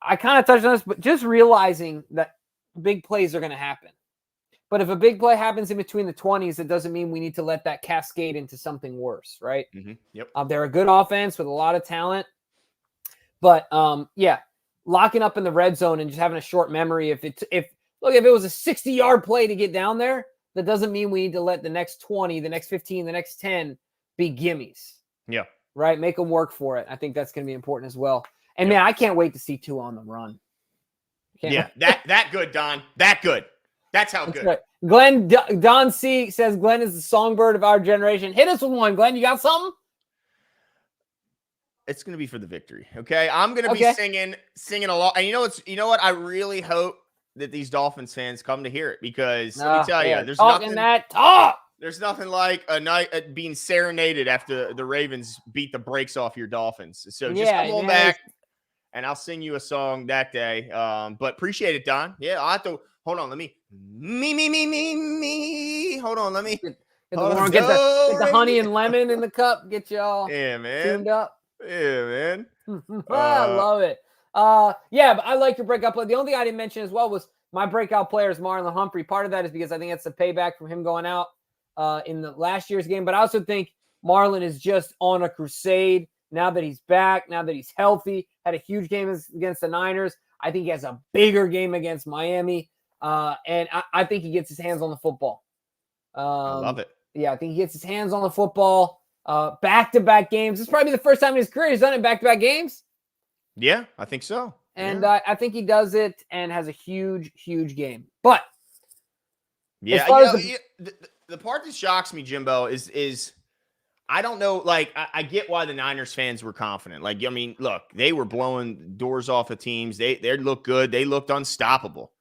Speaker 2: I kind of touched on this, but just realizing that big plays are going to happen. But if a big play happens in between the 20s, it doesn't mean we need to let that cascade into something worse, right?
Speaker 1: Mm-hmm. Yep.
Speaker 2: They're a good offense with a lot of talent. But, locking up in the red zone and just having a short memory. If it was a 60-yard play to get down there, that doesn't mean we need to let the next 20, the next 15, the next 10 be gimmies.
Speaker 1: Yeah.
Speaker 2: Right? Make them work for it. I think that's going to be important as well. And, man, I can't wait to see Tua on the run.
Speaker 1: Yeah, that good, Don. That good. That's how good.
Speaker 2: Right. Glenn Don C says Glenn is the songbird of our generation. Hit us with one, Glenn. You got something?
Speaker 1: It's gonna be for the victory. Okay, I'm gonna be singing a lot. And you know what? I really hope that these Dolphins fans come to hear it, because let me tell you, there's nothing like a night being serenaded after the Ravens beat the brakes off your Dolphins. So just come on back, and I'll sing you a song that day. But appreciate it, Don. Yeah, I'll have to hold on. Let me hold on. Let me
Speaker 2: get the honey and lemon in the cup. Get you all tuned up.
Speaker 1: Yeah, man.
Speaker 2: I love it. Yeah, but I like your breakout play. The only thing I didn't mention as well was my breakout player is Marlon Humphrey. Part of that is because I think it's a payback from him going out in the last year's game. But I also think Marlon is just on a crusade now that he's back, now that he's healthy. Had a huge game against the Niners. I think he has a bigger game against Miami. And I think he gets his hands on the football.
Speaker 1: I love it.
Speaker 2: Yeah, I think he gets his hands on the football. Back-to-back games. This is probably the first time in his career he's done it in back-to-back games.
Speaker 1: Yeah, I think so.
Speaker 2: And I think he does it and has a huge, huge game. But
Speaker 1: the part that shocks me, Jimbo, is I don't know. Like, I get why the Niners fans were confident. Like, I mean, look, they were blowing doors off of teams. They looked good. They looked unstoppable.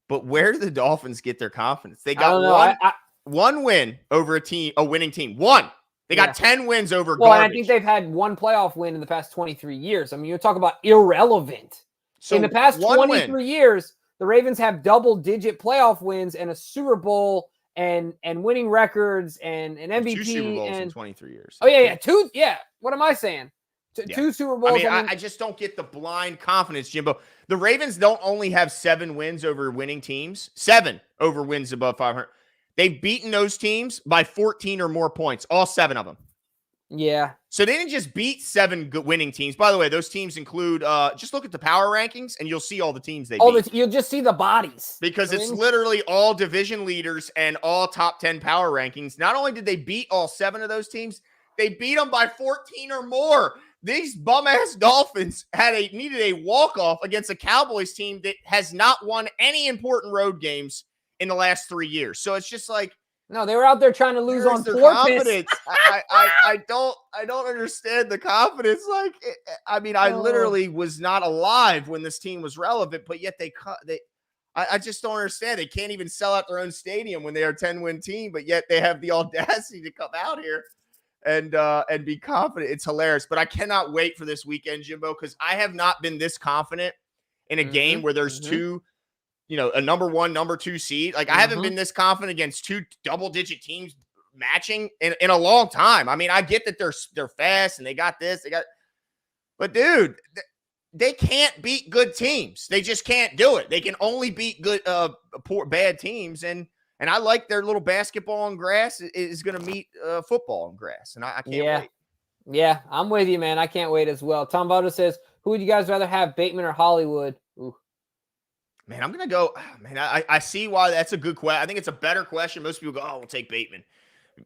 Speaker 1: But where do the Dolphins get their confidence? They got one win over a winning team. One. They got 10 wins over garbage.
Speaker 2: Well, I think they've had one playoff win in the past 23 years. I mean, you talk about irrelevant. So in the past 23 years, the Ravens have double-digit playoff wins and a Super Bowl and winning records and an MVP.
Speaker 1: 2 Super Bowls in 23 years.
Speaker 2: Oh, yeah. Two. Yeah. What am I saying? Two Super Bowls.
Speaker 1: I just don't get the blind confidence, Jimbo. The Ravens don't only have 7 wins over winning teams. 7 over wins above 500. They've beaten those teams by 14 or more points, all 7 of them.
Speaker 2: Yeah.
Speaker 1: So they didn't just beat 7 good winning teams. By the way, those teams include, just look at the power rankings and you'll see all the teams they beat.
Speaker 2: You'll just see the bodies.
Speaker 1: Because it's literally all division leaders and all top 10 power rankings. Not only did they beat all 7 of those teams, they beat them by 14 or more. These bum-ass Dolphins needed a walk-off against a Cowboys team that has not won any important road games in the last 3 years. So it's just like,
Speaker 2: no, they were out there trying to lose on
Speaker 1: their
Speaker 2: purpose.
Speaker 1: Confidence. I don't understand the confidence. Like, I literally was not alive when this team was relevant, but yet I just don't understand. They can't even sell out their own stadium when they are a 10-win team, but yet they have the audacity to come out here and be confident. It's hilarious. But I cannot wait for this weekend, Jimbo, because I have not been this confident in a game where there's two, a number 1, number 2 seed. Like, I haven't been this confident against 2 double-digit teams matching in a long time. I mean, I get that they're fast and they got this, but dude, they can't beat good teams. They just can't do it. They can only beat good, bad teams. And I like their little basketball on grass is going to meet football on grass. And I can't wait.
Speaker 2: Yeah, I'm with you, man. I can't wait as well. Tom Votto says, who would you guys rather have, Bateman or Hollywood? Ooh.
Speaker 1: Man, I'm going to go. Man, I see why that's a good question. I think it's a better question. Most people go, we'll take Bateman.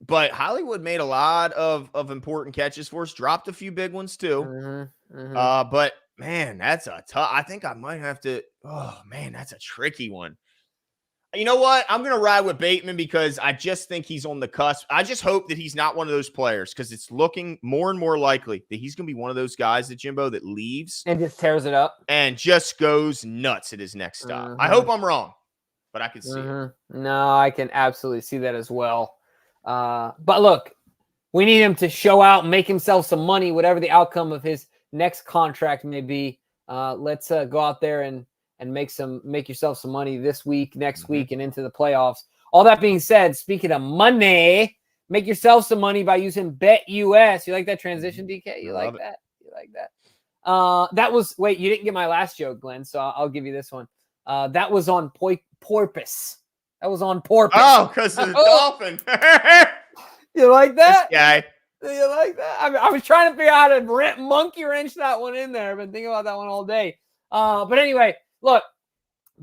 Speaker 1: But Hollywood made a lot of important catches for us. Dropped a few big ones, too. But, man, that's a tough. I think I might have to. Oh, man, that's a tricky one. You know what? I'm going to ride with Bateman because I just think he's on the cusp. I just hope that he's not one of those players because it's looking more and more likely that he's going to be one of those guys that Jimbo that leaves
Speaker 2: and just tears it up
Speaker 1: and just goes nuts at his next stop. I hope I'm wrong, but I can see it.
Speaker 2: No, I can absolutely see that as well. But look, we need him to show out and make himself some money, whatever the outcome of his next contract may be. Let's go out there and make yourself some money this week, next week, and into the playoffs. All that being said, speaking of money, make yourself some money by using BetUS. You like that transition, DK? You like that? You like that? That was wait. You didn't get my last joke, Glenn, so I'll give you this one. That was on porpoise. That was on porpoise.
Speaker 1: Oh, because of the dolphin.
Speaker 2: You like that?
Speaker 1: Yeah.
Speaker 2: You like that? I was trying to figure out how to monkey wrench that one in there. I've been thinking about that one all day. But anyway. Look,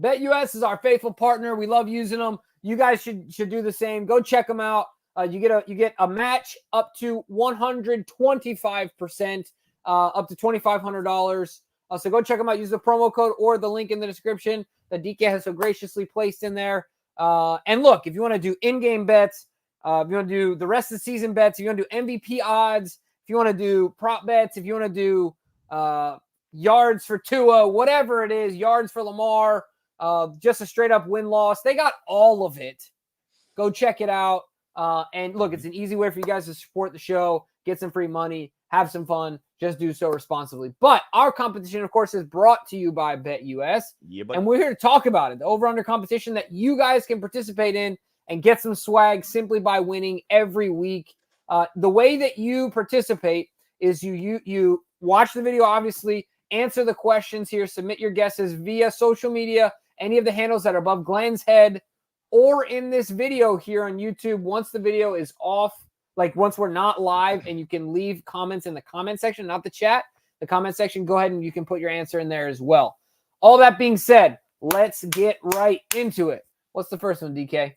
Speaker 2: BetUS is our faithful partner. We love using them. You guys should do the same. Go check them out. You get a match up to 125%, up to $2,500 So go check them out. Use the promo code or the link in the description that DK has so graciously placed in there. And look, if you want to do in-game bets, if you want to do the rest of the season bets, if you want to do MVP odds, if you want to do prop bets, if you want to do yards for Tua, whatever it is, yards for Lamar, just a straight up win-loss, they got all of it. Go check it out. And look, it's an easy way for you guys to support the show, get some free money, have some fun. Just do so responsibly. But our competition, of course, is brought to you by BetUS.
Speaker 1: Yeah,
Speaker 2: and we're here to talk about it. The over-under competition that you guys can participate in and get some swag simply by winning every week. The way that you participate is you watch the video, obviously, answer the questions here, submit your guesses via social media, any of the handles that are above Glenn's head, or in this video here on YouTube. Once the video is off, like once we're not live, and you can leave comments in the comment section, not the chat, the comment section, go ahead and you can put your answer in there as well. All that being said, let's get right into it. What's the first one, DK?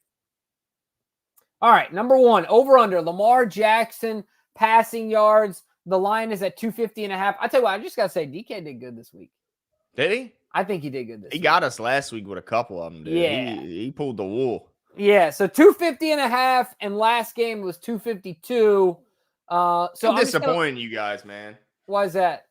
Speaker 2: All right, number one, over under Lamar Jackson passing yards. The line is at 250.5. I tell you what, I just got to say, DK did good this week.
Speaker 1: Did he?
Speaker 2: I think he did good this week.
Speaker 1: He got us last week with a couple of them, dude.
Speaker 2: Yeah.
Speaker 1: He pulled the wool.
Speaker 2: Yeah, so 250.5, and last game was 252. So
Speaker 1: I'm disappointing you guys, man.
Speaker 2: Why is that?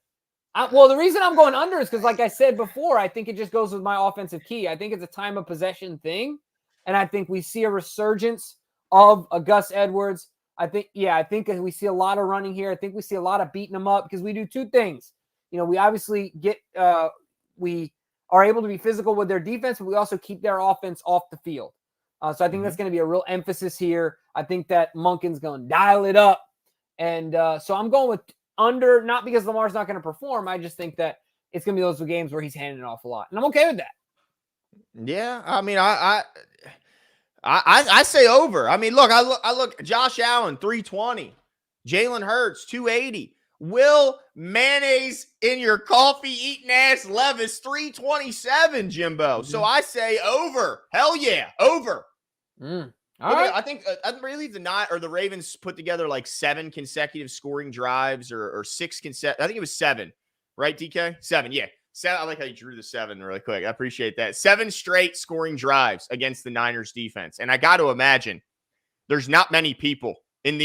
Speaker 2: Well, the reason I'm going under is because, like I said before, I think it just goes with my offensive key. I think it's a time of possession thing, and I think we see a resurgence of Gus Edwards. I think that we see a lot of running here. I think we see a lot of beating them up because we do two things. You know, we obviously we are able to be physical with their defense, but we also keep their offense off the field. So I think that's going to be a real emphasis here. I think that Monken's going to dial it up. And so I'm going with under, not because Lamar's not going to perform. I just think that it's going to be those games where he's handing it off a lot. And I'm okay with that.
Speaker 1: Yeah, I mean, I say over. I mean, I look, Josh Allen, 320. Jalen Hurts, 280. Will mayonnaise in your coffee eating ass Levis, 327, Jimbo. So I say over. Hell yeah, over.
Speaker 2: All right.
Speaker 1: I think I believe the Ravens put together like 7 consecutive scoring drives or 6 consecutive. I think it was 7, right, DK? 7, yeah. 7. I like how you drew the 7 really quick. I appreciate that. 7 straight scoring drives against the Niners defense. And I got to imagine there's not many people in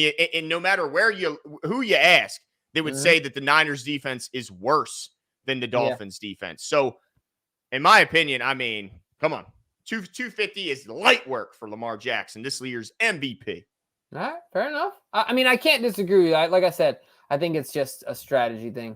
Speaker 1: no matter who you ask, they would say that the Niners defense is worse than the Dolphins defense. So in my opinion, I mean, come on. 250 is light work for Lamar Jackson, this year's MVP.
Speaker 2: All right, fair enough. I mean, I can't disagree with you. Like I said, I think it's just a strategy thing.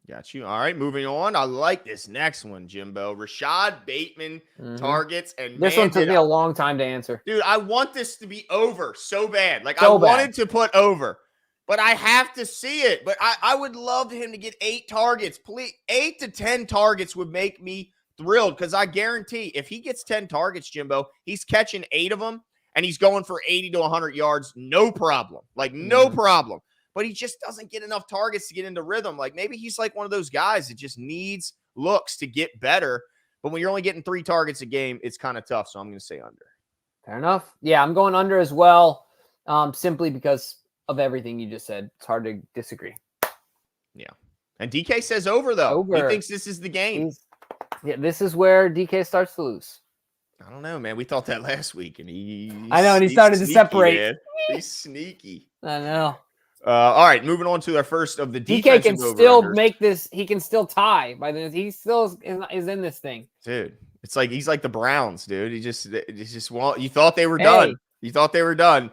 Speaker 1: Got you. All right, moving on. I like this next one, Jimbo. Rashod Bateman targets. And
Speaker 2: this one took me a long time to answer.
Speaker 1: Dude, I want this to be over so bad. Like, I wanted to put over, but I have to see it. But I would love him to get 8 targets. Please, 8 to 10 targets would make me thrilled, because I guarantee if he gets 10 targets, Jimbo, he's catching 8 of them, and he's going for 80 to 100 yards, no problem. Like, no problem. But he just doesn't get enough targets to get into rhythm. Like, maybe he's like one of those guys that just needs looks to get better. But when you're only getting 3 targets a game, it's kind of tough. So I'm going to say under.
Speaker 2: Fair enough. Yeah, I'm going under as well, simply because of everything you just said. It's hard to disagree.
Speaker 1: Yeah. And DK says over, though. Over. He thinks this is the game.
Speaker 2: This is where DK starts to lose.
Speaker 1: I don't know, man. We thought that last week, and he
Speaker 2: started to separate.
Speaker 1: Man. He's sneaky.
Speaker 2: I know.
Speaker 1: All right, moving on to our first of the
Speaker 2: DK can still make this. He can still tie by the. He still is in this thing,
Speaker 1: dude. It's like he's like the Browns, dude. He just you thought they were done. You thought they were done.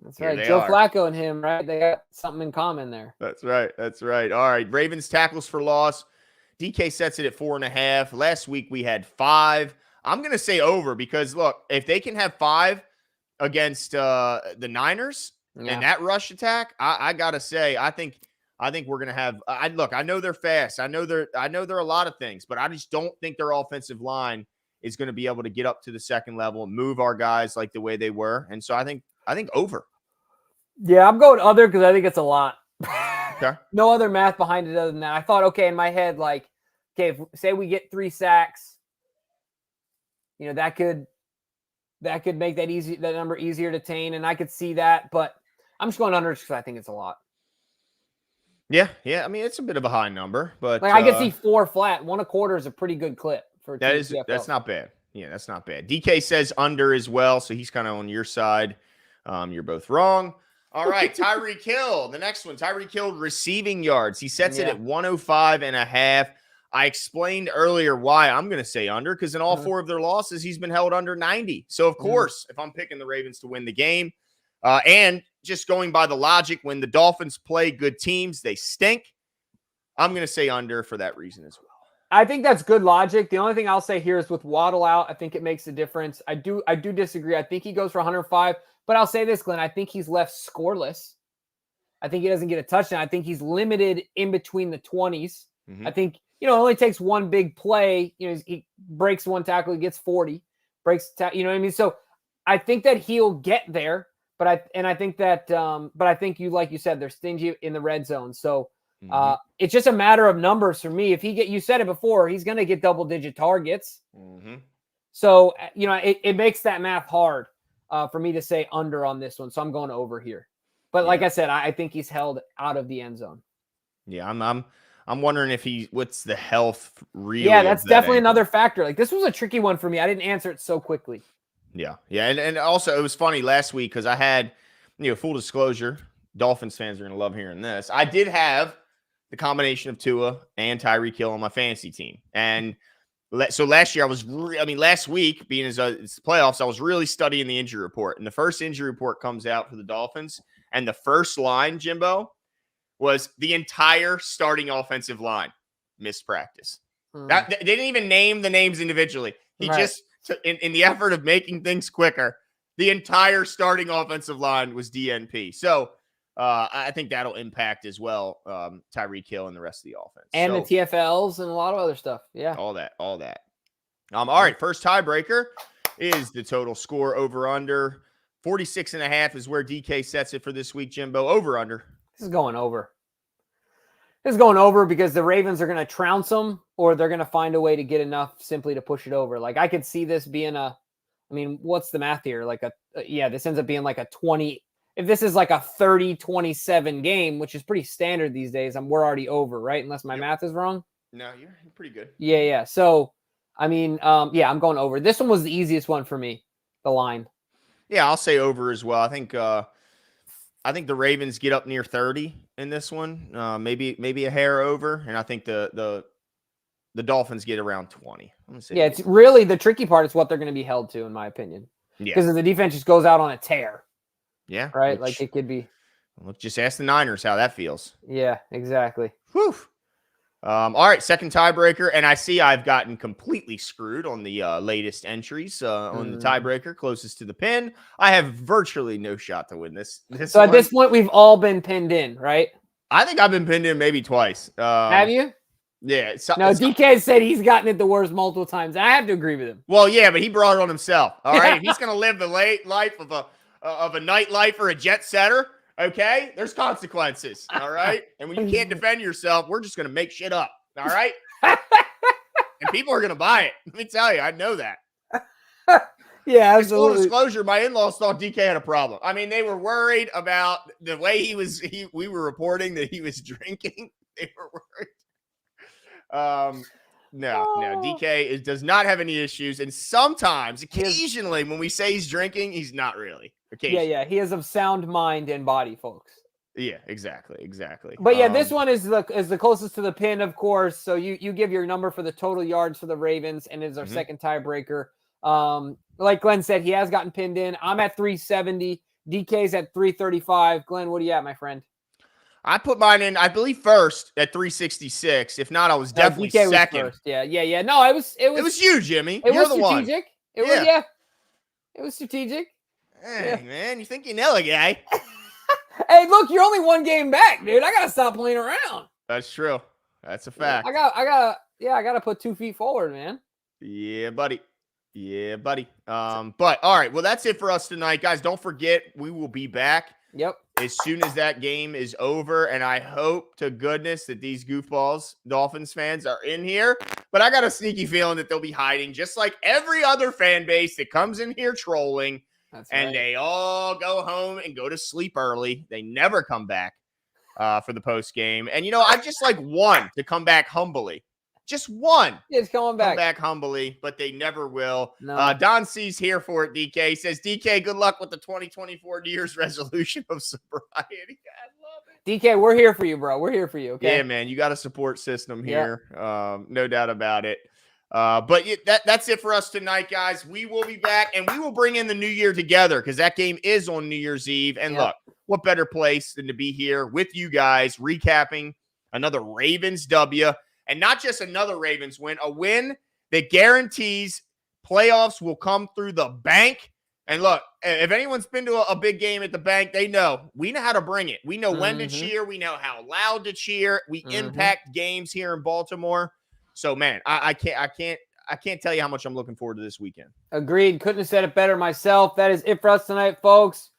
Speaker 2: That's right. Joe Flacco and him, right? They got something in common there.
Speaker 1: That's right. That's right. All right, Ravens tackles for loss. DK sets it at 4.5. Last week we had 5. I'm going to say over, because look, if they can have 5 against the Niners and that rush attack, I got to say, I think we're going to have, I know they're fast. I know they're a lot of things, but I just don't think their offensive line is going to be able to get up to the second level and move our guys like the way they were. And so I think over.
Speaker 2: Yeah, I'm going other because I think it's a lot.
Speaker 1: Okay.
Speaker 2: No other math behind it other than that. I thought, okay, in my head, like, okay, if say we get 3 sacks, you know, that could make that number easier to attain, and I could see that, but I'm just going under because I think it's a lot.
Speaker 1: Yeah. I mean, it's a bit of a high number, but
Speaker 2: Like I could see 4 flat. 1.25 is a pretty good clip for
Speaker 1: that's not bad. Yeah, that's not bad. DK says under as well, so he's kind of on your side. You're both wrong. All right, Tyreek Hill, the next one. Tyreek Hill receiving yards. He sets it at 105.5. I explained earlier why I'm going to say under, because in all 4 of their losses, he's been held under 90. So, of course, if I'm picking the Ravens to win the game, and just going by the logic, when the Dolphins play good teams, they stink. I'm going to say under for that reason as well.
Speaker 2: I think that's good logic. The only thing I'll say here is with Waddle out, I think it makes a difference. I do disagree. I think he goes for 105, but I'll say this, Glenn. I think he's left scoreless. I think he doesn't get a touchdown. I think he's limited in between the 20s. I think, it only takes one big play. He breaks one tackle, he gets 40, you know what I mean? So I think that he'll get there, but I think that, but I think like you said, they're stingy in the red zone. So it's just a matter of numbers for me. If you said it before, he's going to get double-digit targets. So, it makes that math hard for me to say under on this one. So I'm going over here. But like I said, I think he's held out of the end zone.
Speaker 1: Yeah, I'm wondering if what's the health really.
Speaker 2: Yeah, that's definitely another factor. Like this was a tricky one for me. I didn't answer it so quickly.
Speaker 1: Yeah. And also it was funny last week because I had, full disclosure, Dolphins fans are going to love hearing this. I did have the combination of Tua and Tyreek Hill on my fantasy team. And so last year last week being it's playoffs, I was really studying the injury report. And the first injury report comes out for the Dolphins. And the first line, Jimbo, was the entire starting offensive line missed practice. They didn't even name the names individually. He just, in the effort of making things quicker, the entire starting offensive line was DNP. So I think that'll impact as well Tyreek Hill and the rest of the offense.
Speaker 2: And the TFLs and a lot of other stuff. Yeah.
Speaker 1: All that. All right, first tiebreaker is the total score over under. 46.5 is where DK sets it for this week, Jimbo. Over under.
Speaker 2: This is going over. This is going over because the Ravens are going to trounce them, or they're going to find a way to get enough simply to push it over. Like I could see this being what's the math here? This ends up being like a 20. If this is like a 30-27 game, which is pretty standard these days, we're already over, right? Unless my math is wrong.
Speaker 1: No, you're pretty good.
Speaker 2: Yeah. So, I'm going over. This one was the easiest one for me, the line.
Speaker 1: Yeah, I'll say over as well. I think the Ravens get up near 30 in this one, maybe a hair over, and I think the Dolphins get around 20.
Speaker 2: Yeah, it's really the tricky part is what they're going to be held to, in my opinion. Yeah, because if the defense just goes out on a tear.
Speaker 1: Yeah,
Speaker 2: right. Like it could be.
Speaker 1: Look, just ask the Niners how that feels.
Speaker 2: Yeah, exactly.
Speaker 1: Whew. All right, second tiebreaker, and I see I've gotten completely screwed on the latest entries on the tiebreaker closest to the pin. I have virtually no shot to win this.
Speaker 2: So at this point, we've all been pinned in, right?
Speaker 1: I think I've been pinned in maybe twice.
Speaker 2: Have you?
Speaker 1: Yeah.
Speaker 2: DK said he's gotten it the worst multiple times. I have to agree with him.
Speaker 1: Well, yeah, but he brought it on himself. All right, if he's going to live the life of a nightlife or a jet setter. Okay, there's consequences. All right, and when you can't defend yourself, we're just gonna make shit up. All right, and people are gonna buy it. Let me tell you, I know that.
Speaker 2: Yeah, absolutely.
Speaker 1: Full disclosure: my in-laws thought DK had a problem. I mean, they were worried about the way we were reporting that he was drinking. They were worried. No, DK does not have any issues, and sometimes, occasionally, when we say he's drinking, he's not really.
Speaker 2: Yeah, he is of sound mind and body, folks.
Speaker 1: Yeah, exactly.
Speaker 2: But yeah, this one is the closest to the pin, of course. So you give your number for the total yards for the Ravens, and it's our second tiebreaker. Like Glenn said, he has gotten pinned in. I'm at 370. DK's at 335. Glenn, what are you at, my friend?
Speaker 1: I put mine in, I believe, first at 366. If not, I was definitely
Speaker 2: DK
Speaker 1: second.
Speaker 2: Was first. Yeah. No, it was
Speaker 1: you, Jimmy.
Speaker 2: It
Speaker 1: You're
Speaker 2: was
Speaker 1: the one.
Speaker 2: strategic. It was strategic.
Speaker 1: Hey, man, you think you know a guy.
Speaker 2: Hey, look, you're only one game back, dude. I gotta stop playing around.
Speaker 1: That's true. That's a fact.
Speaker 2: I gotta put 2 feet forward, man.
Speaker 1: Yeah, buddy. But all right, well, that's it for us tonight, guys. Don't forget, we will be back.
Speaker 2: Yep.
Speaker 1: As soon as that game is over, and I hope to goodness that these goofballs, Dolphins fans, are in here. But I got a sneaky feeling that they'll be hiding, just like every other fan base that comes in here trolling.
Speaker 2: That's
Speaker 1: and
Speaker 2: right.
Speaker 1: They all go home and go to sleep early. They never come back. for the post game. And, I'd just like one to come back humbly. Just one.
Speaker 2: It's coming back.
Speaker 1: Come back humbly, but they never will.
Speaker 2: No.
Speaker 1: Don C's here for it, DK. He says, DK, good luck with the 2024 New Year's resolution of sobriety. I love it.
Speaker 2: DK, we're here for you, bro. We're here for you, okay?
Speaker 1: Yeah, man. You got a support system here. No doubt about it. But that's it for us tonight, guys. We will be back, and we will bring in the new year together because that game is on New Year's Eve. And look, what better place than to be here with you guys recapping another Ravens W. And not just another Ravens win, a win that guarantees playoffs will come through the bank. And look, if anyone's been to a big game at the bank, they know. We know how to bring it. We know when to cheer. We know how loud to cheer. We impact games here in Baltimore. So, man, I can't tell you how much I'm looking forward to this weekend.
Speaker 2: Agreed. Couldn't have said it better myself. That is it for us tonight, folks.